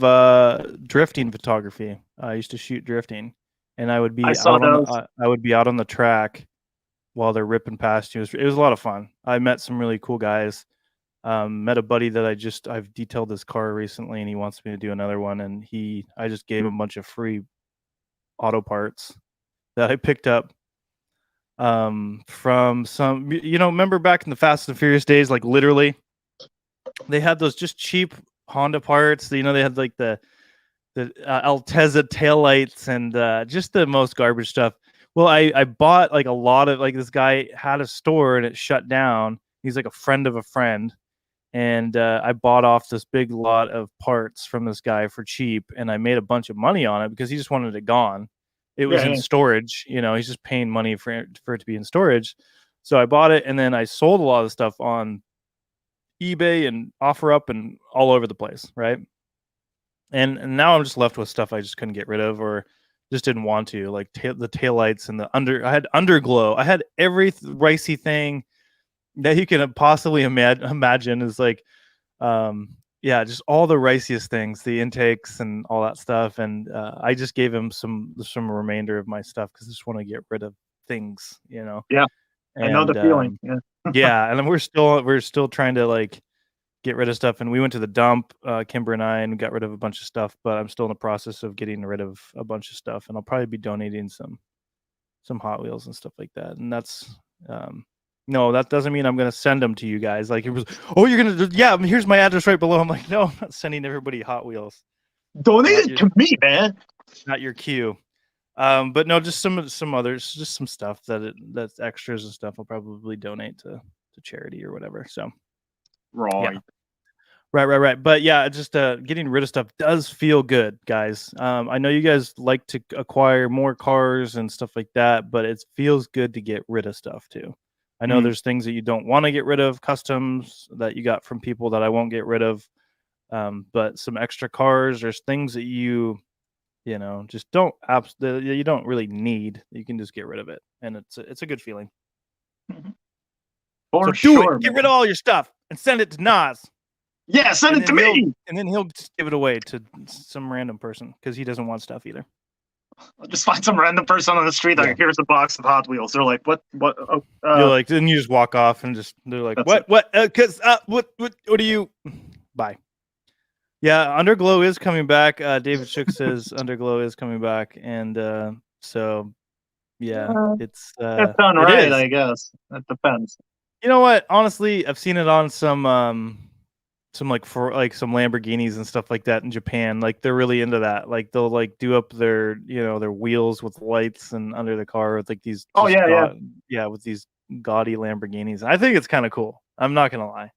drifting photography. I used to shoot drifting, and I would be out on the track while they're ripping past you. It was a lot of fun. I met some really cool guys. Met a buddy that I've detailed his car recently, and he wants me to do another one. And I just gave him a bunch of free auto parts that I picked up from some, remember back in the Fast and Furious days, like literally they had those just cheap Honda parts. They had like the Altezza taillights and just the most garbage stuff. Well, I bought like a lot of, like, this guy had a store and it shut down. He's like a friend of a friend. And I bought off this big lot of parts from this guy for cheap, and I made a bunch of money on it because he just wanted it gone. It was in storage, he's just paying money for it to be in storage. So I bought it, and then I sold a lot of stuff on eBay and OfferUp and all over the place, right? And now I'm just left with stuff I just couldn't get rid of or just didn't want to, like the taillights and I had underglow. I had every ricey thing that you can possibly imagine is like, just all the riciest things, the intakes and all that stuff. And I just gave him some remainder of my stuff because I just want to get rid of things, Yeah,
and, I know the feeling.
Yeah, and we're still trying to like get rid of stuff. And we went to the dump, Kimber and I, and got rid of a bunch of stuff. But I'm still in the process of getting rid of a bunch of stuff, and I'll probably be donating some Hot Wheels and stuff like that. And that's no, that doesn't mean I'm going to send them to you guys. Like, it was, you're going to, here's my address right below. I'm like, no, I'm not sending everybody Hot Wheels.
Donate it to me, man.
Not your cue. But no, just some others, just some stuff that's extras and stuff I'll probably donate to charity or whatever. So,
right.
Yeah. Right. But yeah, just getting rid of stuff does feel good, guys. I know you guys like to acquire more cars and stuff like that, but it feels good to get rid of stuff too. I know there's things that you don't want to get rid of, customs that you got from people that I won't get rid of. But some extra cars, there's things that you just you don't really need. You can just get rid of it, and it's a good feeling.
For
so
sure,
Get rid of all your stuff and send it to Nas.
Yeah, send it to me.
And then he'll just give it away to some random person because he doesn't want stuff either.
I'll just find some random person on the street. Like, here's a box of Hot Wheels. They're like, what?
You're like, then you just walk off and they're like, what? Because what do you? Bye. Yeah, Underglow is coming back. David Shook says Underglow is coming back, and so it's
done right, I guess. That depends.
You know what? Honestly, I've seen it on some like for like some Lamborghinis and stuff like that in Japan. Like, they're really into that. Like, they'll like do up their their wheels with lights and under the car with like these with these gaudy Lamborghinis. I think it's kind of cool. I'm not gonna lie.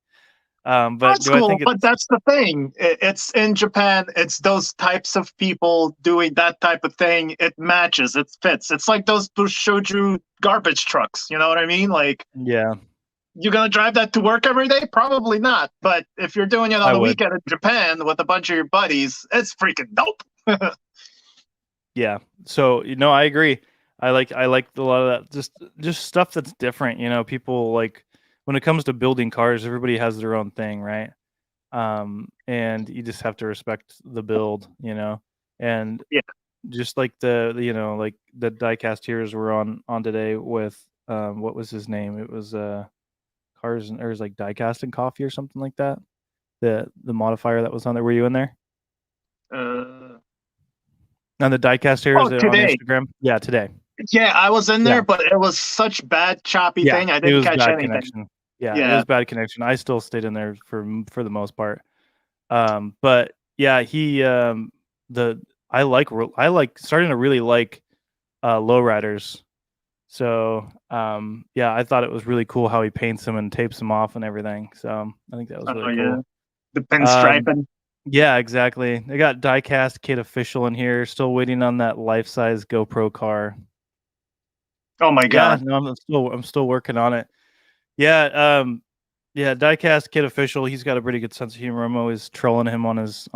But
that's cool. But that's the thing. It's in Japan. It's those types of people doing that type of thing. It matches. It fits. It's like those Bushoju garbage trucks. You know what I mean? Like,
yeah.
You're going to drive that to work every day? Probably not. But if you're doing it on a weekend in Japan with a bunch of your buddies, it's freaking dope.
Yeah. So, I agree. I like a lot of that. Just stuff that's different. You know, people like when it comes to building cars, everybody has their own thing, right? And you just have to respect the build, you know. And
Yeah.
just like you know, like the diecast heroes were on today with what was his name? It was cars and or it was like diecast and coffee or something like that. The modifier that was on there. Were you in there? On the diecast heroes on
Today.
Instagram? Yeah, today.
Yeah, I was in there,
Yeah.
but it was such bad choppy
Yeah,
thing. I
it
didn't
was
catch
bad
anything.
connection. Yeah, it
Yeah.
was bad connection. I still stayed in there for the most part. But yeah, he I like starting to really like lowriders. So yeah, I thought it was really cool how he paints them and tapes them off and everything. So I think that was really
Yeah.
cool.
The pinstriping.
Yeah, exactly. They got Diecast Kid Official in here. Still waiting on that life-size GoPro car.
Oh my
Yeah,
god.
no, I'm still working on it. Yeah, yeah, Diecast Kid Official. He's got a pretty good sense of humor. I'm always trolling him on his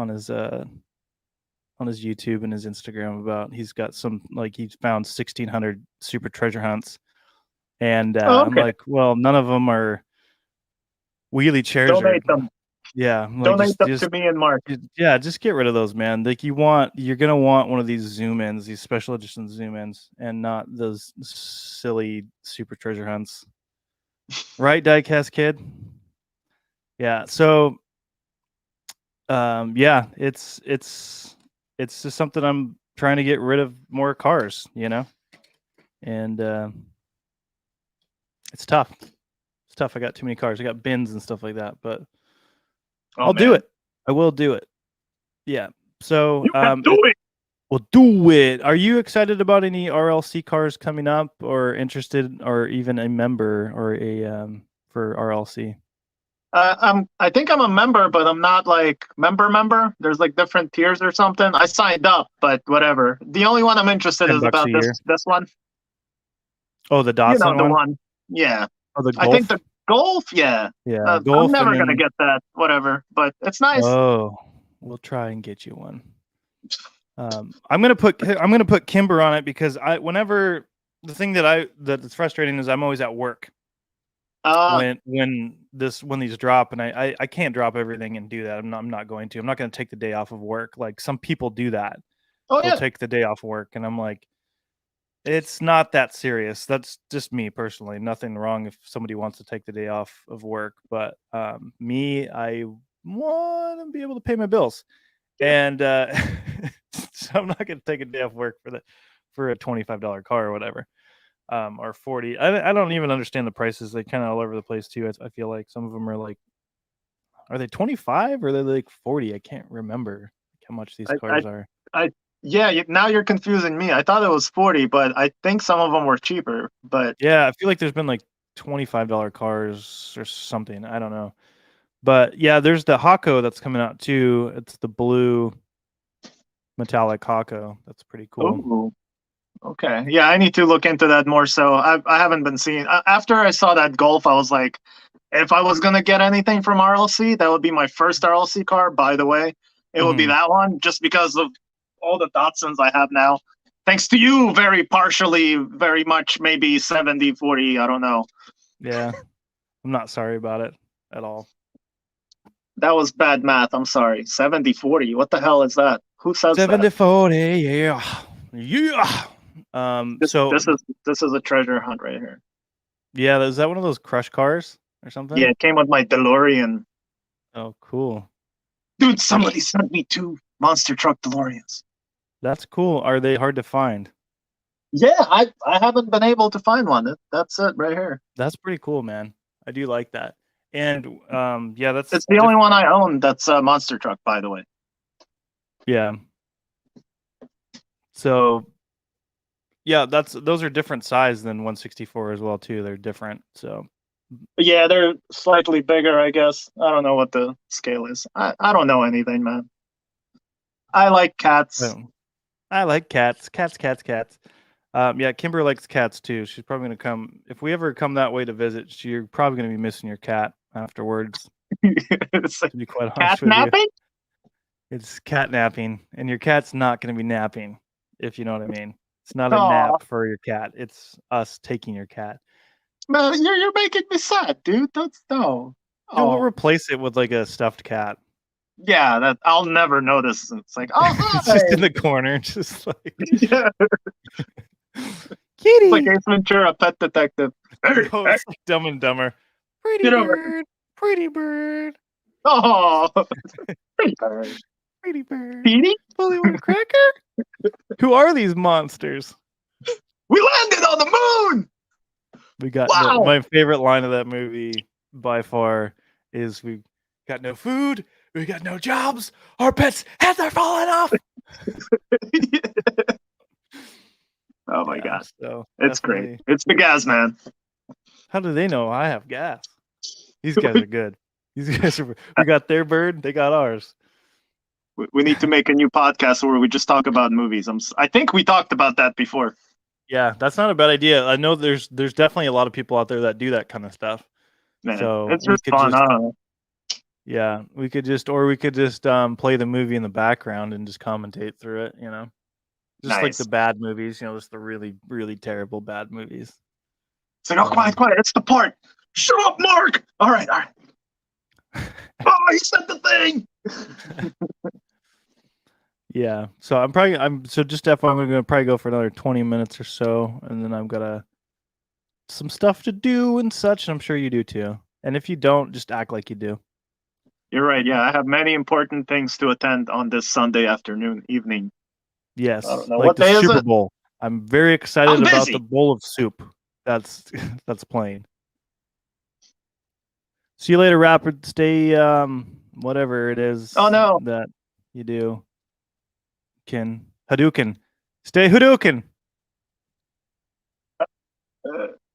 YouTube and his Instagram about he's got some like he's found 1,600 super treasure hunts, and I'm
Okay.
like, well, none of them are wheelie chairs or
Donate them.
yeah, I'm like
Donate them to me and Mark.
yeah, just get rid of those, man. Like you're gonna want one of these zoom ins, these special edition zoom ins, and not those silly super treasure hunts. Right, Diecast Kid? Yeah. So yeah, it's just something I'm trying to get rid of more cars, you know? And it's tough. It's tough. I got too many cars. I got bins and stuff like that, but I'll do it. I will do it. Yeah. So
You can do it.
We'll do it. Are you excited about any RLC cars coming up or interested or even a member or a for RLC?
I think I'm a member, but I'm not like member. There's like different tiers or something. I signed up, but whatever. The only one I'm interested is
$10
about
a year.
this one.
Oh, the Datsun
You know the
one?
one. Yeah.
Oh, the
I
Golf?
think the Golf, yeah.
Yeah,
I'm
Golf
never
and
gonna
then
get that, whatever. But it's nice.
oh, we'll try and get you one. I'm gonna put Kimber on it because whenever the thing that's frustrating is I'm always at work when these drop and I can't drop everything and do that. I'm not going to. I'm not going to take the day off of work. Like some people do that.
Oh
They'll
yeah.
take the day off work and I'm like, it's not that serious. That's just me personally. Nothing wrong if somebody wants to take the day off of work, but me, I want to be able to pay my bills. And so I'm not going to take a day off work for a $25 car or whatever, or 40. I don't even understand the prices. They kind of all over the place too. I feel like some of them are like, are they 25 or are they like 40? I can't remember how much these cars are.
Yeah, now you're confusing me. I thought it was 40, but I think some of them were cheaper. But
yeah, I feel like there's been like $25 cars or something. I don't know. But yeah, there's the Hako that's coming out too. It's the blue metallic Hako. That's pretty cool.
ooh, okay, yeah, I need to look into that more. So I haven't been seeing. After I saw that Golf, I was like, if I was gonna get anything from RLC, that would be my first RLC car. By the way, it would be that one, just because of all the Datsuns I have now. Thanks to you, very partially, very much, maybe 70-40. I don't know.
Yeah, I'm not sorry about it at all.
That was bad math. I'm sorry. 70-40. What the hell is that? Who says
70-40, yeah. Yeah. So
this is a treasure hunt right here.
yeah, is that one of those crush cars or something?
Yeah, it came with my DeLorean.
Oh, cool.
Dude, somebody sent me 2 monster truck DeLoreans.
That's cool. Are they hard to find?
Yeah, I haven't been able to find one. That's it right here.
That's pretty cool, man. I do like that. And yeah,
it's the only one I own that's a monster truck, by the way.
Yeah. So yeah, those are different size than 164 as well too. They're different. So
yeah, they're slightly bigger, I guess. I don't know what the scale is. I don't know anything, man. I like cats.
I like cats. Cats. Yeah, Kimber likes cats too. She's probably gonna come if we ever come that way to visit. You're probably gonna be missing your cat afterwards.
It's
to be quite
cat
honest with
napping?
You. It's cat napping, and your cat's not gonna be napping, if you know what I mean. It's not a
Aw.
nap for your cat. It's us taking your cat.
Man, you're making me sad, dude. That's no.
Dude, we'll
Oh,
replace it with like a stuffed cat.
yeah. That I'll never notice. It's like, oh,
It's
hi.
just in the corner, just like
Yeah.
kitty.
It's like Ace Ventura, Pet Detective. Hey,
No,
hey,
it's like Dumb and Dumber. Pretty
get over.
bird, pretty bird,
Oh, pretty bird.
pretty bird.
Petey,
Bullywug cracker. Who are these monsters?
we landed on the moon.
We got
Wow.
my favorite line of that movie by far is we got no food, we got no jobs, our pets' heads are falling off.
Oh my god,
so
it's great. It's the gas man.
How do they know I have gas? These guys are good. These guys are. We got their bird, they got ours.
We need to make a new podcast where we just talk about movies. I think we talked about that before.
Yeah, that's not a bad idea. I know there's definitely a lot of people out there that do that kind of stuff.
Man,
so
it's just fun. I don't know.
Yeah, we could just play the movie in the background and just commentate through it. Just like the bad movies. Just the really, really terrible bad movies.
It's like, oh, quiet. It's the part. Shut up, Mark. All right. Oh, he said the thing.
Yeah, so I'm going to probably go for another 20 minutes or so, and then I've got some stuff to do and such, and I'm sure you do too. And if you don't, just act like you do.
You're right. Yeah, I have many important things to attend on this Sunday evening.
Yes,
like
what the Super Bowl. I'm very excited about the bowl of soup that's playing. See you later, rapper. Stay whatever it is.
Oh no,
that you do. Hadouken. Stay Hadouken.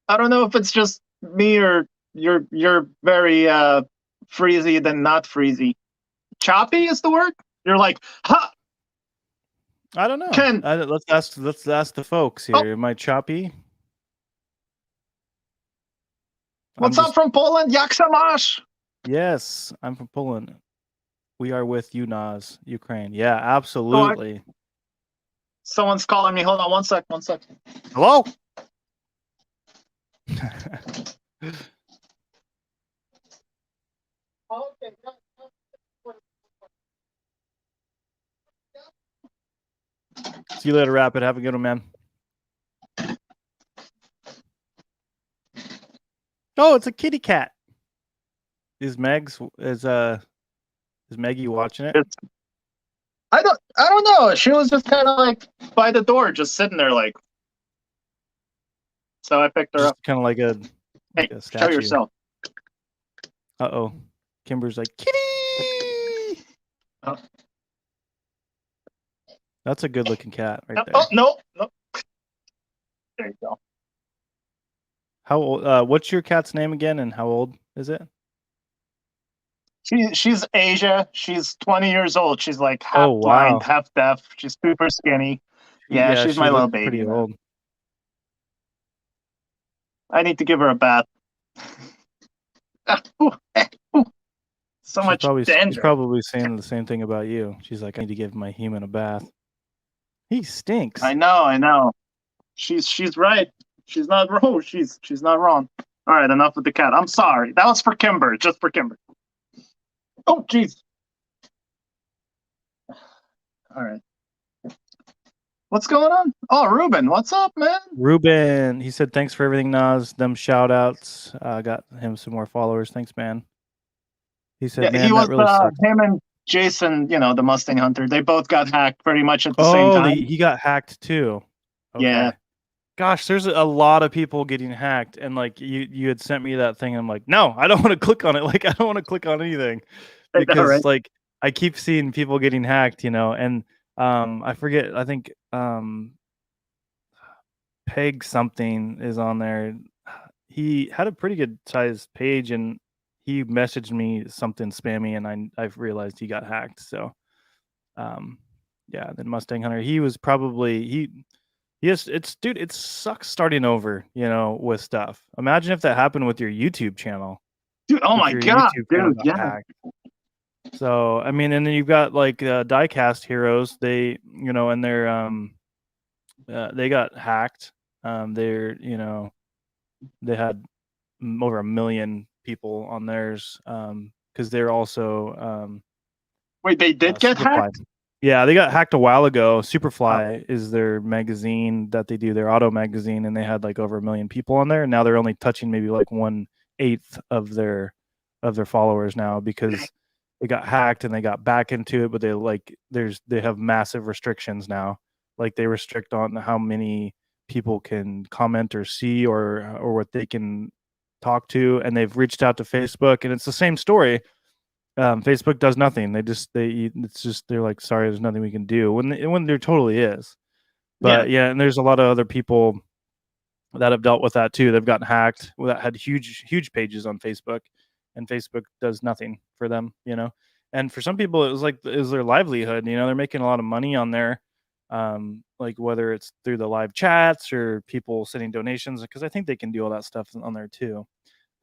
I don't know if it's just me or you're very freezy than not freezy. Choppy is the word. You're like, ha.
I don't know.
Ken.
Let's ask the folks here. Am I choppy?
What's up from Poland? Jak se máš?
Yes, I'm from Poland. We are with you, Nas, Ukraine. Yeah, absolutely.
Someone's calling me. Hold on one sec.
Hello? See you later, Rapid. Have a good one, man. Oh, it's a kitty cat. Is Maggie watching it?
I don't know. She was just kind of like by the door, just sitting there, like. So I picked her up.
Kind of like a statue.
Show yourself.
Uh-oh. Kimber's like, kitty!
Oh.
That's a good-looking cat right there.
Oh, no. There you go.
How old? What's your cat's name again, and how old is it?
She's Asia. She's 20 years old. She's like half blind, half deaf. She's super skinny. Yeah, she's my little baby.
Pretty old.
I need to give her a bath. So much danger.
She's probably saying the same thing about you. She's like, I need to give my human a bath. He stinks.
I know. She's right. She's not wrong. She's not wrong. All right, enough with the cat. I'm sorry. That was for Kimber, just for Kimber. Oh, jeez. All right. What's going on? Oh, Ruben, what's up, man?
Ruben, he said, thanks for everything, Nas. Them shout outs. Got him some more followers. Thanks, man. He said, man,
he was,
that really sucks.
Him and Jason, the Mustang Hunter, they both got hacked pretty much at the same time.
He got hacked too.
Okay. Yeah.
Gosh, there's a lot of people getting hacked, and like you had sent me that thing. And I'm like, no, I don't want to click on it. Like, I don't want to click on anything because like I keep seeing people getting hacked, and I forget. I think Peg something is on there. He had a pretty good sized page, and he messaged me something spammy, and I've realized he got hacked. So, yeah, then Mustang Hunter. He was probably Yes, it sucks starting over, with stuff. Imagine if that happened with your YouTube channel.
Dude, oh my god, dude, yeah.
Hacked. So, I mean, and then you've got like Diecast heroes, they, and they got hacked. They're they had over 1 million people on theirs because they're also
Wait, they did get
Superfly.
hacked?
Yeah, they got hacked a while ago. Superfly is their magazine that they do, their auto magazine, and they had like over 1 million people on there. And now they're only touching maybe like 1/8 of their followers now because they got hacked and they got back into it. But they have massive restrictions now. Like they restrict on how many people can comment or see or what they can talk to. And they've reached out to Facebook, and it's the same story. Facebook does nothing. They're like, sorry, there's nothing we can do when there totally is. But yeah, and there's a lot of other people that have dealt with that too. They've gotten hacked that had huge pages on Facebook, and Facebook does nothing for them, And for some people, it was their livelihood. They're making a lot of money on there, like whether it's through the live chats or people sending donations, because I think they can do all that stuff on there too.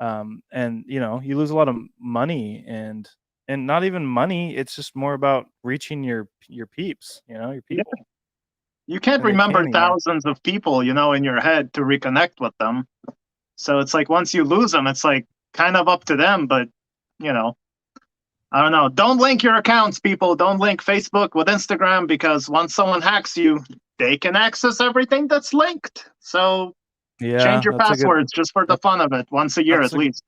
And you lose a lot of money and not even money. It's just more about reaching your peeps, your people.
Yeah. You can't remember thousands of people, in your head to reconnect with them. So it's like once you lose them, it's like kind of up to them. But, I don't know. Don't link your accounts, people. Don't link Facebook with Instagram, because once someone hacks you, they can access everything that's linked. So change your passwords just for the fun of it, once a year at least.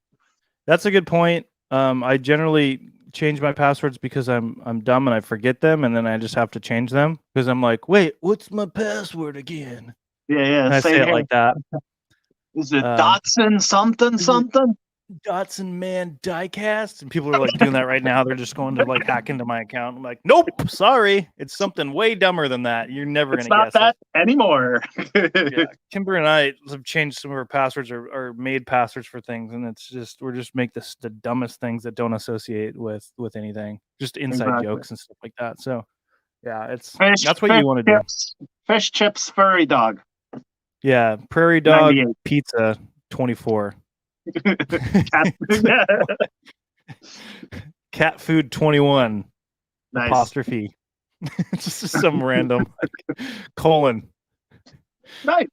That's a good point. I generally change my passwords because I'm dumb and I forget them, and then I just have to change them because I'm like, wait, what's my password again?
Yeah.
And I say it like that.
Is it Dotson something?
Dotson man Diecast, and people are like doing that right now. They're just going to like hack into my account. I'm like, nope, sorry, it's something way dumber than that. You're never gonna guess
that anymore.
Yeah, Kimber and I have changed some of our passwords or made passwords for things, and we're just make the dumbest things that don't associate with anything, just inside jokes and stuff like that. So yeah, that's what you want to do.
Fish chips furry dog.
Yeah, prairie dog 98. Pizza 24. Cat food 21. Nice. Apostrophe. Just some random colon.
Right.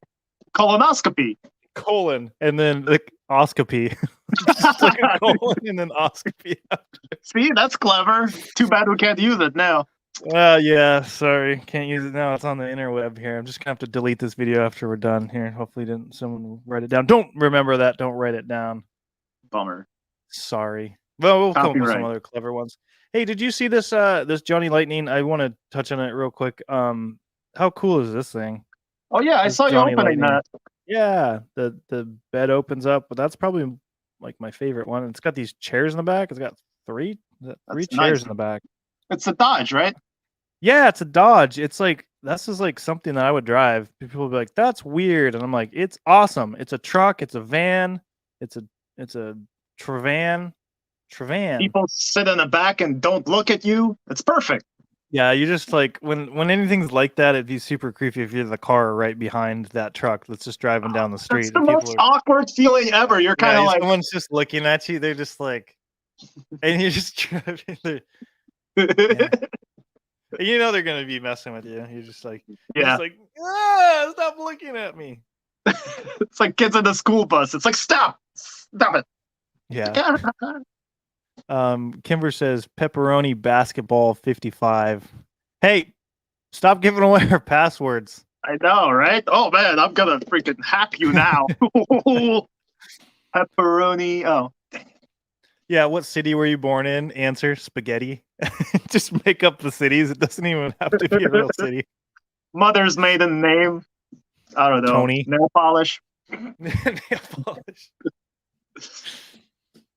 Colonoscopy.
Colon and then like oscopy. Just like a colon and then oscopy.
See, that's clever. Too bad we can't use it now.
Yeah, sorry, can't use it now. It's on the interweb here. I'm just gonna have to delete this video after we're done here. Hopefully, someone write it down. Don't remember that. Don't write it down.
Bummer.
Sorry. Well, we'll come up with some other clever ones. Hey, did you see this? This Johnny Lightning. I want to touch on it real quick. How cool is this thing?
Oh yeah, I saw
Johnny
you opening that.
Yeah, the bed opens up, but that's probably like my favorite one. It's got these chairs in the back. It's got three chairs in the back.
It's a Dodge, right?
Yeah, it's a Dodge. It's like this is like something that I would drive. People will be like, "That's weird," and I'm like, "It's awesome. It's a truck. It's a van. It's a Trevan.
People sit in the back and don't look at you. It's perfect."
Yeah, you just like when anything's like that, it'd be super creepy if you're the car right behind that truck that's just driving down the street.
It's the most awkward feeling ever. You're kind of like
someone's just looking at you. They're just like, and you're just driving. Yeah. They're gonna be messing with you. You're just like, stop looking at me.
It's like kids in the school bus. It's like, stop it.
Yeah. Kimber says pepperoni basketball 55. Hey, stop giving away our passwords.
I know, right? Oh man, I'm gonna freaking hack you now. Pepperoni. Oh.
Yeah, what city were you born in? Answer, spaghetti. Just make up the cities. It doesn't even have to be a real city.
Mother's maiden name. I don't know.
Tony.
Nail polish.
Nail polish.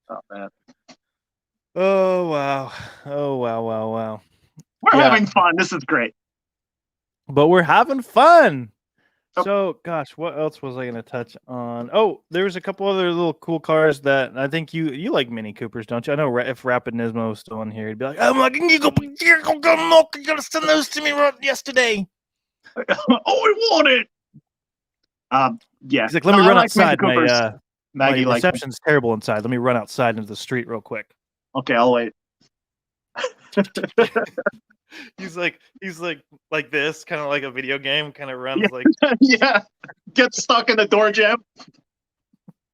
Oh man.
Oh wow. Oh wow.
We're having fun. This is great.
But we're having fun. So, gosh, what else was I going to touch on? Oh, there was a couple other little cool cars that I think you like Mini Coopers, don't you? I know if Rapid Nismo was still in here, he'd be like, "Oh my God, you gotta send those to me yesterday."
Oh, I want it. Yeah.
He's like, "Let me run outside. My reception's terrible inside. Let me run outside into the street real quick."
Okay, I'll wait.
He's like this, kind of like a video game, kind of runs like
yeah, gets stuck in the door jam.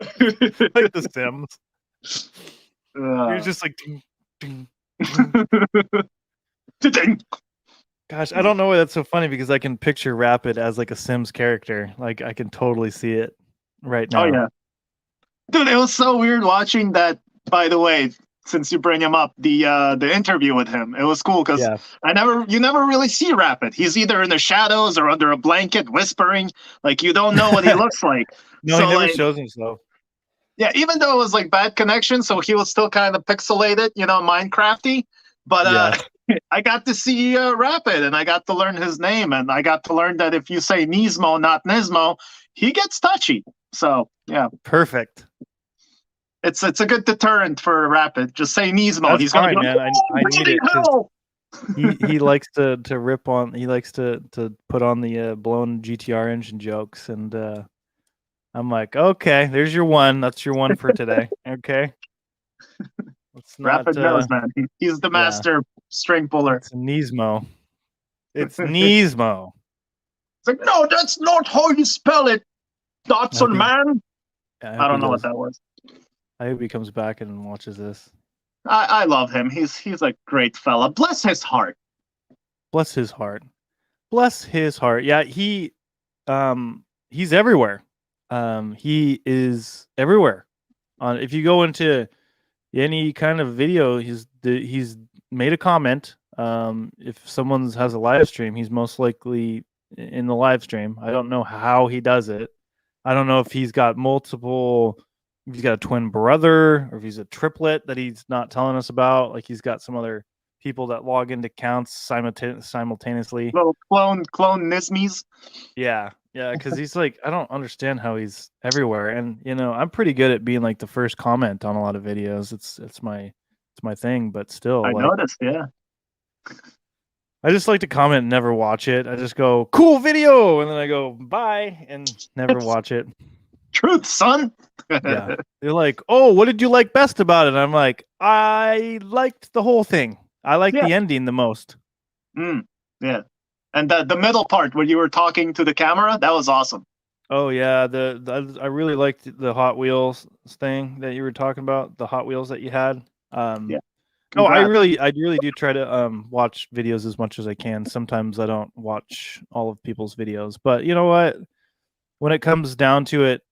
like The Sims. You're just like ding, ding, ding. Gosh, I don't know why that's so funny, because I can picture Rapid as like a Sims character. Like, I can totally see it right now.
Oh yeah, dude, it was so weird watching that. By the way, since you bring him up, the interview with him, it was cool because you never really see Rapid. He's either in the shadows or under a blanket whispering. Like, you don't know what he looks like.
No,
so,
he never shows himself.
Yeah, even though it was like bad connection, so he was still kind of pixelated, Minecrafty. But I got to see Rapid, and I got to learn his name, and I got to learn that if you say Nismo, not Nismo, he gets touchy. So yeah,
perfect.
It's a good deterrent for Rapid. Just say Nismo.
That's
He's
fine,
going,
man. I need it. He likes to rip on. He likes to put on the blown GTR engine jokes, and I'm like, okay, there's your one. That's your one for today. Okay. It's not,
Rapid knows, man. He's the master string puller.
It's Nismo. It's Nismo.
It's like, no, that's not how you spell it, Dotson, man. I don't know what that was.
I hope he comes back and watches this.
I love him. He's a great fella. Bless his heart.
Bless his heart. Bless his heart. Yeah, he's everywhere. He is everywhere. If you go into any kind of video, he's made a comment. If someone has a live stream, he's most likely in the live stream. I don't know how he does it. I don't know if he's got multiple. If he's got a twin brother, or if he's a triplet that he's not telling us about. Like, he's got some other people that log into accounts simultaneously.
Little clone Nismes.
Yeah, because he's like, I don't understand how he's everywhere. And I'm pretty good at being like the first comment on a lot of videos. It's my thing, but still,
I noticed. Yeah.
I just like to comment and never watch it. I just go, cool video, and then I go bye and never watch it.
Truth, son.
Yeah. They're like, oh, what did you like best about it? And I'm like, I liked the whole thing. I liked the ending the most.
Yeah. And the middle part where you were talking to the camera, that was awesome.
Oh yeah, I really liked the Hot Wheels thing that you were talking about, the Hot Wheels that you had.
Yeah.
No, I really do try to watch videos as much as I can. Sometimes I don't watch all of people's videos, but you know what? When it comes down to it,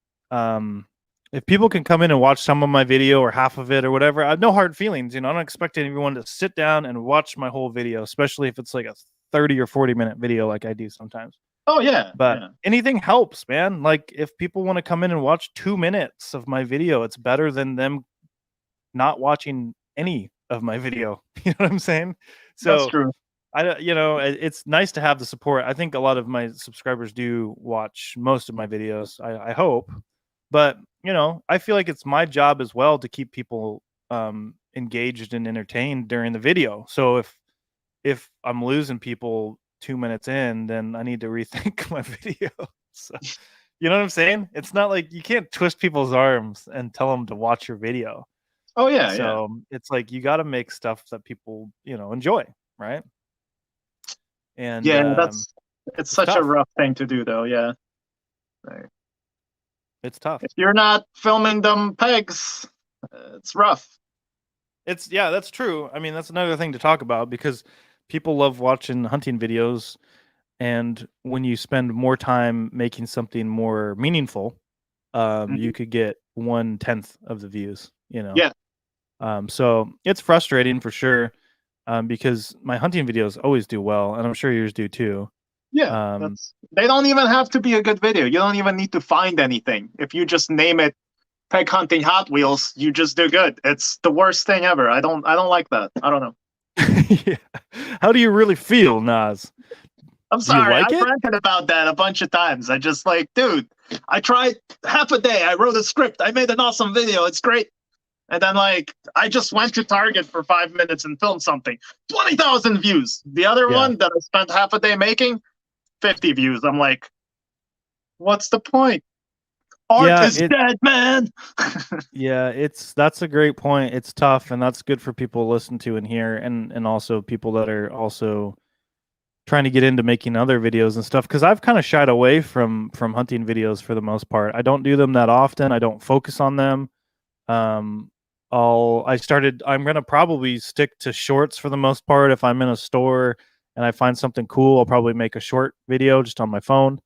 if people can come in and watch some of my video or half of it or whatever, I have no hard feelings. I don't expect everyone to sit down and watch my whole video, especially if it's like a 30 or 40-minute video like I do sometimes.
Oh yeah.
But anything helps, man. Like, if people want to come in and watch 2 minutes of my video, it's better than them not watching any of my video. You know what I'm saying? So
that's true.
It's nice to have the support. I think a lot of my subscribers do watch most of my videos. I hope, but I feel like it's my job as well to keep people engaged and entertained during the video. So if I'm losing people 2 minutes in, then I need to rethink my video. So, you know what I'm saying? It's not like you can't twist people's arms and tell them to watch your video.
Oh yeah.
So it's like, you got to make stuff that people enjoy, right? And
it's such
tough.
a rough thing to do, though. Yeah. Right.
It's tough.
If you're not filming them pegs, it's rough.
That's true. I mean, that's another thing to talk about, because people love watching hunting videos, and when you spend more time making something more meaningful, you could get 1/10 of the views.
Yeah.
So it's frustrating for sure, because my hunting videos always do well, and I'm sure yours do too.
Yeah, they don't even have to be a good video. You don't even need to find anything. If you just name it "Peg Hunting Hot Wheels," you just do good. It's the worst thing ever. I don't like that. I don't know.
Yeah. How do you really feel, Nas?
I'm sorry. I've ranted about that a bunch of times. I just like, dude, I tried half a day. I wrote a script. I made an awesome video. It's great. And then, like, I just went to Target for 5 minutes and filmed something. 20,000 views. The other one that I spent half a day making, 50 views. I'm like, what's the point? Art is dead, man.
Yeah, that's a great point. It's tough, and that's good for people to listen to and hear, and also people that are also trying to get into making other videos and stuff. Because I've kind of shied away from hunting videos for the most part. I don't do them that often. I don't focus on them. I'm gonna probably stick to shorts for the most part. If I'm in a store and I find something cool, I'll probably make a short video just on my phone,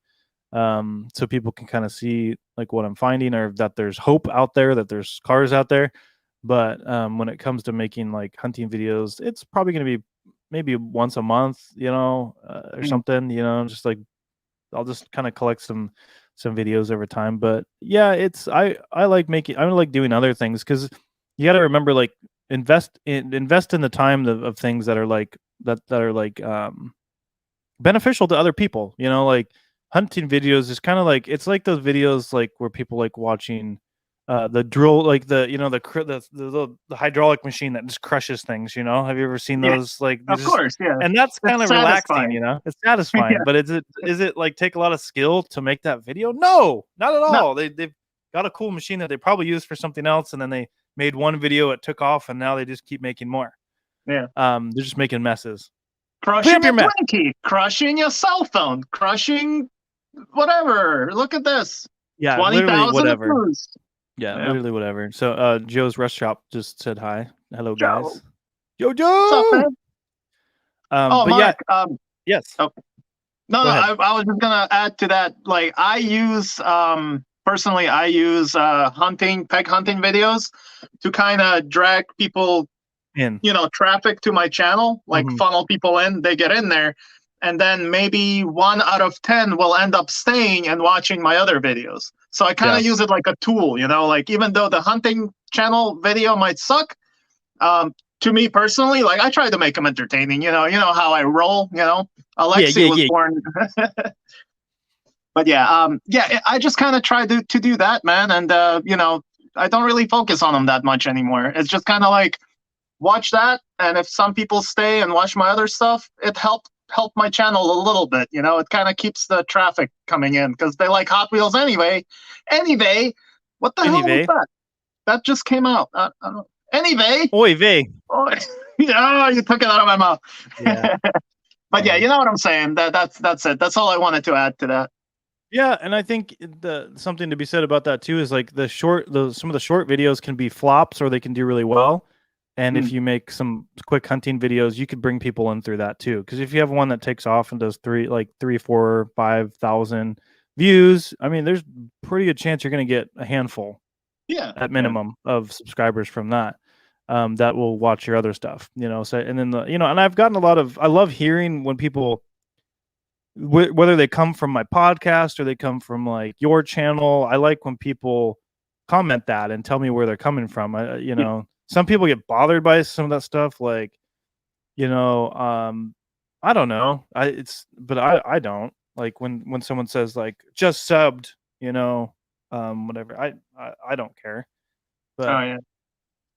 so people can kind of see like what I'm finding, or that there's hope out there, that there's cars out there. But when it comes to making like hunting videos, it's probably going to be maybe once a month, or something, just like I'll just kind of collect some videos over time. But yeah, I like doing other things, because you got to remember, like, invest in the time of things that are like beneficial to other people. Like hunting videos is kind of like, it's like those videos like where people like watching the drill, like the hydraulic machine that just crushes things. Have you ever seen those? Like,
of course, yeah.
And that's kind of relaxing. It's satisfying.
Yeah.
But is it like take a lot of skill to make that video? No, not at all. They've got a cool machine that they probably used for something else, and then they made one video, it took off, and now they just keep making more.
Yeah.
They're just making messes.
Crushing your Twinkie, crushing your cell phone, crushing whatever. Look at this.
Yeah,
20,000
whatever.
views.
Yeah, literally whatever. So Joe's Rest Shop just said hi. Hello,
Joe.
guys. Joe.
What's up, man?
But
Mark,
yeah. Yes.
Okay. No, I was just gonna add to that. Like, I use personally, I use peg hunting videos to kind of drag people in, traffic to my channel, like funnel people in. They get in there, and then maybe 1 out of 10 will end up staying and watching my other videos. So I kind of use it like a tool, like, even though the hunting channel video might suck, to me personally, like, I try to make them entertaining. You know how I roll. Alexi was born. But yeah, I just kind of try to do that, man. And I don't really focus on them that much anymore. It's just kind of like, watch that, and if some people stay and watch my other stuff, it helped my channel a little bit. It kind of keeps the traffic coming in, because they like Hot Wheels anyway. What the hell was that? That just came out. I don't know.
Oy vey.
Yeah, you took it out of my mouth.
Yeah.
But yeah, you know what I'm saying. That's it. That's all I wanted to add to that.
Yeah, and I think something to be said about that too is like some of the short videos can be flops, or they can do really well. And if you make some quick hunting videos, you could bring people in through that too. Because if you have one that takes off and does 3, 4, 5,000 views, I mean, there's pretty good chance you're going to get a handful, at minimum, of subscribers from that. That will watch your other stuff. So, and then and I've gotten I love hearing when people, whether they come from my podcast or they come from like your channel. I like when people comment that and tell me where they're coming from. Some people get bothered by some of that stuff, like, I don't know. I don't like when someone says like, just subbed, whatever. I don't care. But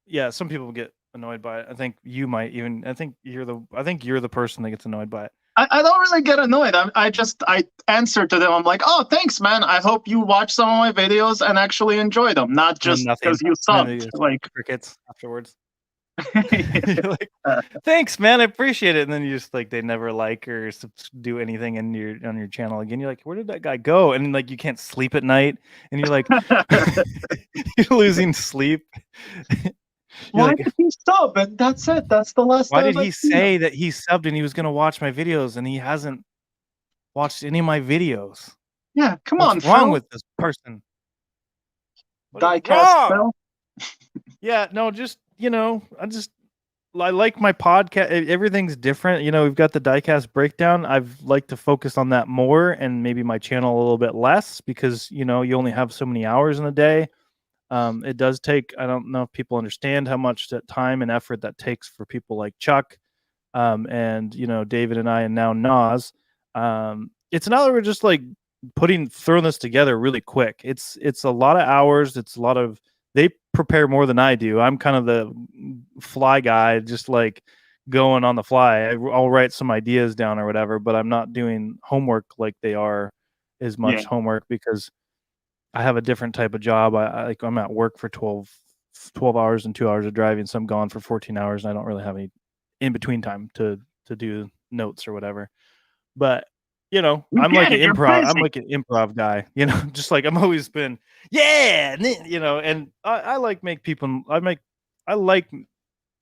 yeah, some people get annoyed by it. I think you might even. I think you're the person that gets annoyed by it.
I don't really get annoyed. I answer to them. I'm like, oh, thanks, man. I hope you watch some of my videos and actually enjoy them, not just because you subbed. Like
crickets afterwards. You're like, thanks, man. I appreciate it. And then you just like, they never like or do anything on your channel again. You're like, where did that guy go? And like, you can't sleep at night, and you're like, you're losing sleep.
Why did he sub? And that's it. That's the last.
Why did he say that he subbed and he was going to watch my videos, and he hasn't watched any of my videos?
Yeah, come on.
What's wrong with this person?
Diecast, Phil.
Yeah, no, just I like my podcast. Everything's different. We've got the Diecast breakdown. I've like to focus on that more, and maybe my channel a little bit less, because you only have so many hours in a day. It does take, I don't know if people understand how much that time and effort that takes for people like Chuck, and David and I, and now Nas. It's not that we're just like throwing this together really quick. It's a lot of hours. It's a lot of, they prepare more than I do. I'm kind of the fly guy, just like going on the fly. I'll write some ideas down or whatever, but I'm not doing homework like they are as much homework, because I have a different type of job. I'm at work for 12 hours and 2 hours of driving, so I'm gone for 14 hours, and I don't really have any in between time to do notes or whatever. But
You
I'm like
get
an
it. You're
improv. I'm
busy.
like an improv guy. Just like I'm always been. Yeah, and I like make people. I like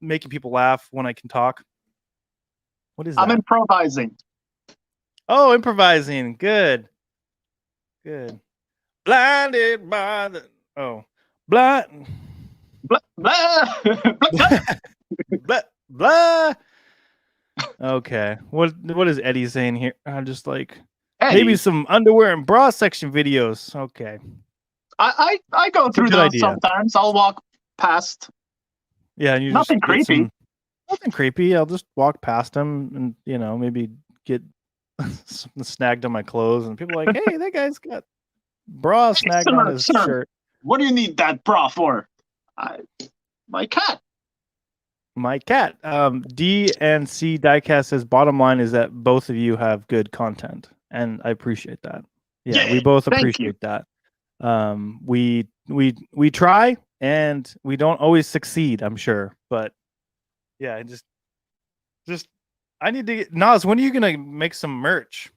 making people laugh when I can talk. What is
I'm
that?
improvising.
Oh, improvising. Good. Blinded by the blind.
Blah, blah, blah, blah.
blah blah. Okay. What is Eddie saying here? I'm just like maybe
Eddie,
some underwear and bra section videos. Okay.
I go
It's a
through
good
those
idea.
sometimes. I'll walk past.
Yeah, and you
Nothing
just get
creepy.
nothing creepy. I'll just walk past them and maybe get something snagged on my clothes, and people are like, hey, that guy's got bra snagged on his
Sir,
shirt.
what do you need that bra for? My cat.
My cat. D and C Diecast says bottom line is that both of you have good content, and I appreciate that. Yeah, we both
Thank you.
appreciate that. We try and we don't always succeed, I'm sure, but yeah, just I need to get Nas. When are you gonna make some merch?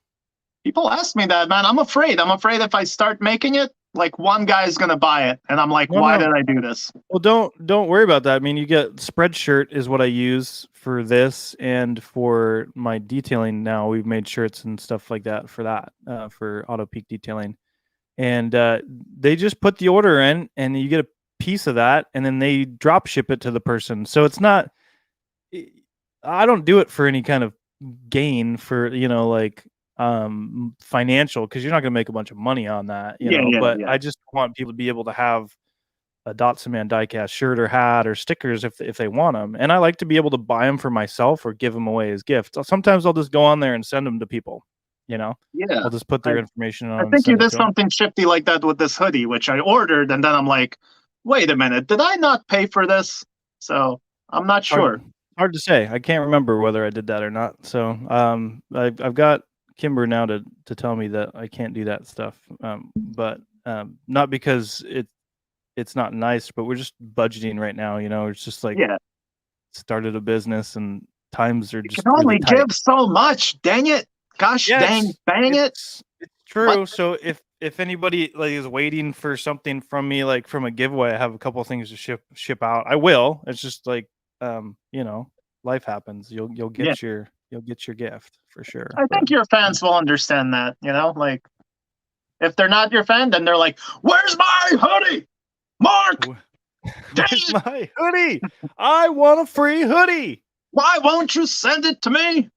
People ask me that, man. I'm afraid. I'm afraid if I start making it, like one guy is gonna buy it, and I'm like, why did I do this?
Well, don't worry about that. I mean, you get Spreadshirt is what I use for this, and for my detailing now, we've made shirts and stuff like that for that, for auto peak detailing, and they just put the order in, and you get a piece of that, and then they drop ship it to the person. So it's not. I don't do it for any kind of gain for like financial, because you're not going to make a bunch of money on that, but I just want people to be able to have a Dotson Diecast shirt or hat or stickers if they want them, and I like to be able to buy them for myself or give them away as gifts. Sometimes I'll just go on there and send them to people. I'll just put their information on.
I think you did something shifty like that with this hoodie, which I ordered, and then I'm like, wait a minute, did I not pay for this? So I'm not sure.
Hard to say. I can't remember whether I did that or not. So I've got Kimber now to tell me that I can't do that stuff, but not because it's not nice, but we're just budgeting right now. It's just like started a business and times are just
you can only
really tight.
give so much. Dang it! Gosh dang it!
It's true. What? So if anybody is waiting for something from me, like from a giveaway, I have a couple of things to ship out. I will. It's just like life happens. You'll get your gift for sure.
I think your fans will understand that. Like if they're not your fan, then they're like, "Where's my hoodie, Mark?
Where's my hoodie? I want a free hoodie.
Why won't you send it to me?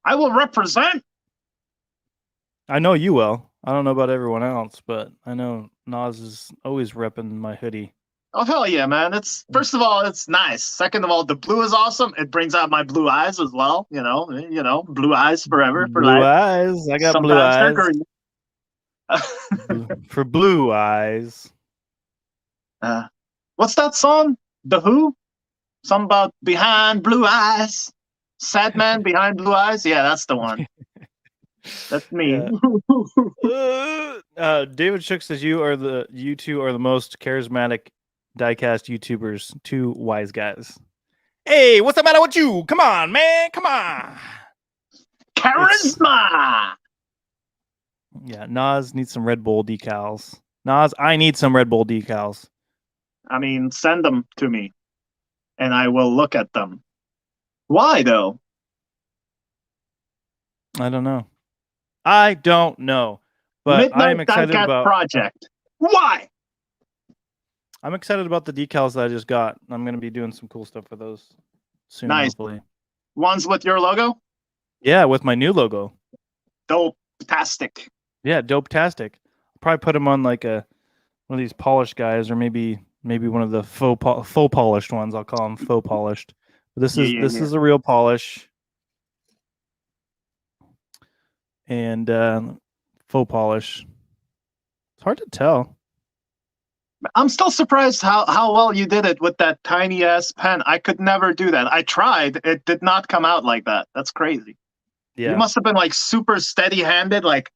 I will represent."
I know you will. I don't know about everyone else, but I know Nas is always repping my hoodie.
Oh hell yeah, man! It's first of all, it's nice. Second of all, the blue is awesome. It brings out my blue eyes as well. Blue eyes forever for
blue
life.
Eyes. I got blue eyes. For blue eyes.
What's that song? The Who? Something about behind blue eyes. Sad man behind blue eyes. Yeah, that's the one. That's me.
David Shook says you two are the most charismatic diecast YouTubers. Two wise guys. Hey, what's the matter with you? Come on, man. Come on.
Charisma.
Yeah, Nas needs some Red Bull decals. Nas, I need some Red Bull decals.
I mean, send them to me, and I will look at them. Why, though?
I don't know. But I'm excited about
project. Why?
I'm excited about the decals that I just got. I'm going to be doing some cool stuff with those soon.
Nice.
Hopefully.
Ones with your logo?
Yeah, with my new logo.
Dope-tastic.
Yeah, dope-tastic. I'll probably put them on like one of these polished guys, or maybe one of the faux polished ones. I'll call them faux polished. But this is a real polish. And faux polish. It's hard to tell.
I'm still surprised how well you did it with that tiny ass pen. I could never do that. I tried. It did not come out like that. That's crazy. Yeah. You must have been like super steady handed. Like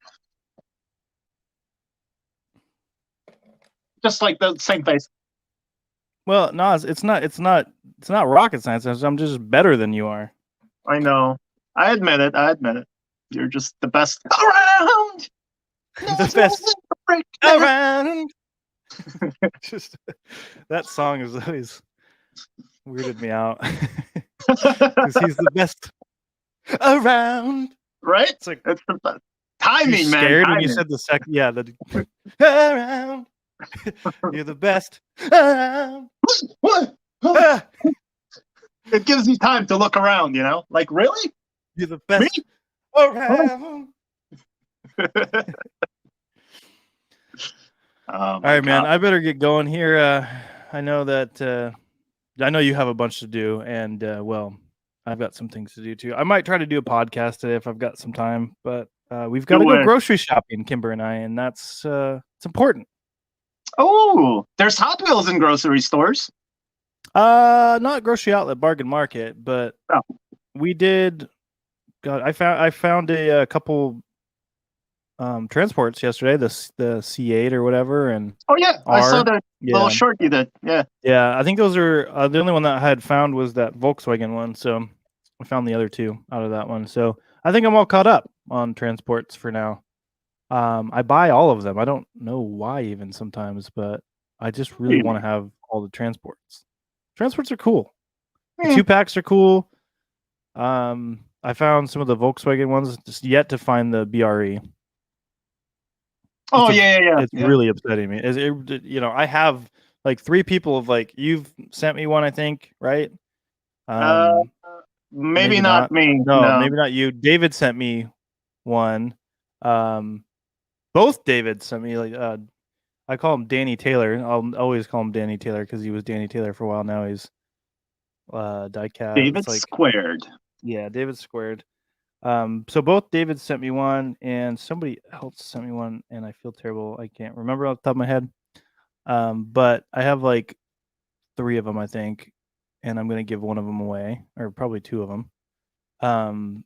just like the same face.
Well, Nas, it's not rocket science. I'm just better than you are.
I know. I admit it. You're just the best around.
The best around. Just that song has always weirded me out because he's the best around.
Right?
It's like
it's the best. Timing, man.
Scared
timing.
when you said the second. Yeah, the around. You're the best around.
It gives you time to look around, you know? Like, really?
You're the best around. All right, man. I better get going here. I know that I know you have a bunch to do, and well, I've got some things to do too. I might try to do a podcast today if I've got some time, but we've got to go grocery shopping, Kimber and I, and that's it's important.
Oh, there's Hot Wheels in grocery stores.
Not grocery outlet, bargain market, but we did. God, I found a couple transports yesterday, the C8 or whatever, and
I saw that little short you did.
I think those are the only one that I had found was that Volkswagen one, so I found the other two out of that one. So I think I'm all caught up on transports for now. I buy all of them. I don't know why even sometimes, but I just really want to have all the transports. Transports are cool. The 2-packs are cool. I found some of the Volkswagen ones, just yet to find the BRE. It's really upsetting me. I have like 3 people of like, you've sent me one, I think, right?
Maybe not me.
No, maybe not you. David sent me one. Both David sent me like I call him Danny Taylor. I'll always call him Danny Taylor because he was Danny Taylor for a while. Now he's Diecast.
David Squared.
Yeah, David Squared. So both David sent me one, and somebody else sent me one, and I feel terrible. I can't remember off the top of my head. But I have like 3 of them, I think, and I'm gonna give one of them away, or probably 2 of them.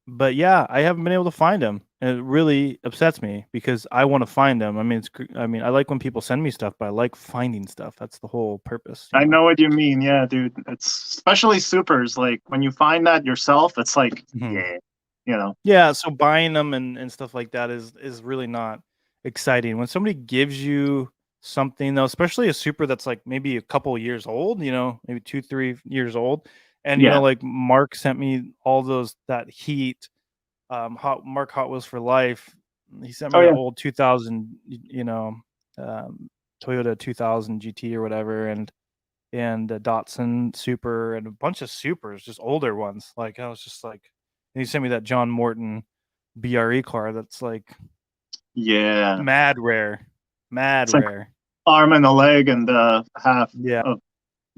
But yeah, I haven't been able to find them, and it really upsets me because I want to find them. I mean, I like when people send me stuff, but I like finding stuff. That's the whole purpose.
I know what you mean. Yeah, dude. It's especially supers. Like when you find that yourself, it's like,
Yeah, so buying them and stuff like that is really not exciting. When somebody gives you something, though, especially a super that's like maybe a couple years old, maybe 2-3 years old. And like Mark sent me all that Heat, Mark Hot Wheels for Life. He sent me the old 2000, Toyota 2000 GT or whatever, and a Datsun Super and a bunch of supers, just older ones. Like I was just like, and he sent me that John Morton BRE car that's like, mad rare.
Like arm and a leg and half of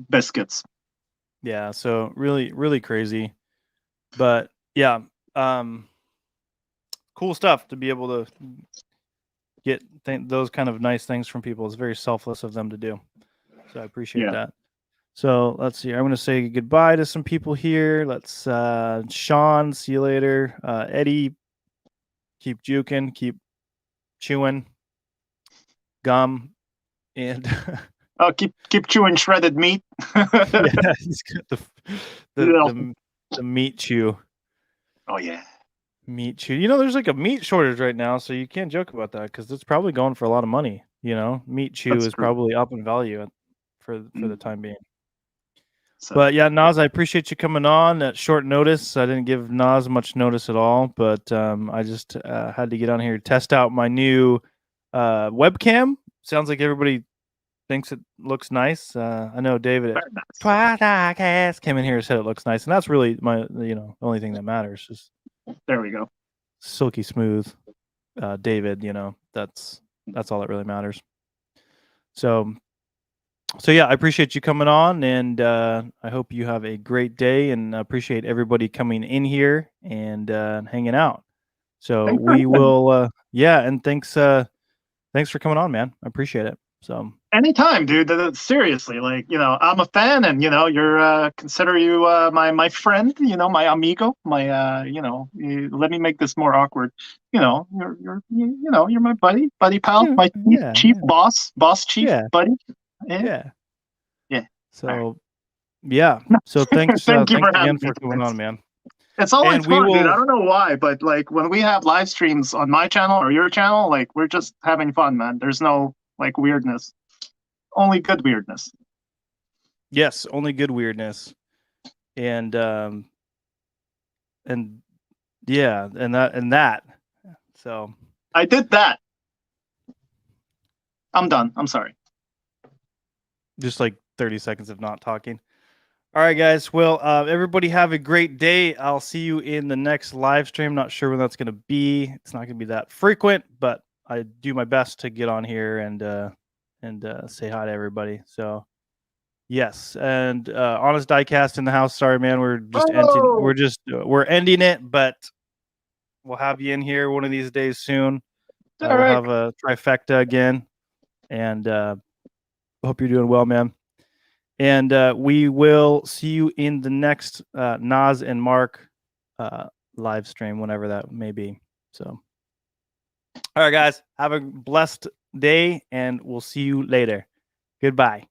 biscuits.
Yeah, so really, really crazy. But yeah, cool stuff to be able to get those kind of nice things from people. It's very selfless of them to do. So I appreciate that. So let's see. I'm going to say goodbye to some people here. Let's Sean, see you later. Eddie, keep juking, keep chewing gum, and
keep chewing shredded meat.
Yeah, he's got the meat chew.
Oh yeah,
meat chew. There's like a meat shortage right now, so you can't joke about that because it's probably going for a lot of money. Meat chew is probably up in value for the time being. But yeah, Nas, I appreciate you coming on at short notice. I didn't give Nas much notice at all, but I just had to get on here to test out my new webcam. Sounds like everybody thinks it looks nice. I know David at came in here and said it looks nice, and that's really my the only thing that matters. Just
there we go,
silky smooth. David, that's all that really matters. So yeah, I appreciate you coming on, and I hope you have a great day, and appreciate everybody coming in here and hanging out. So we will, and thanks for coming on, man. I appreciate it. So
Anytime, dude. Seriously, like, I'm a fan, and you're consider you my friend, my amigo, my let me make this more awkward. You're my buddy pal, my chief boss chief buddy.
Yeah.
Yeah.
So yeah. So thanks
Thank you
thanks
for having
again
me.
for coming on, man.
It's always
And we
fun, dude.
will
I don't know why, but like when we have live streams on my channel or your channel, like we're just having fun, man. There's no like weirdness. Only good weirdness.
Yes, only good weirdness. And yeah, and that. So
I did that. I'm done. I'm sorry.
just like 30 seconds of not talking. All right, guys. Well, everybody have a great day. I'll see you in the next live stream. Not sure when that's going to be. It's not going to be that frequent, but I do my best to get on here and say hi to everybody. So yes, and Honest Diecast in the house. Sorry, man. We're just we're ending it, but we'll have you in here one of these days soon. We'll have a trifecta again, and hope you're doing well, man. And we will see you in the next Nas and Mark live stream, whenever that may be. So, all right, guys, have a blessed day, and we'll see you later. Goodbye.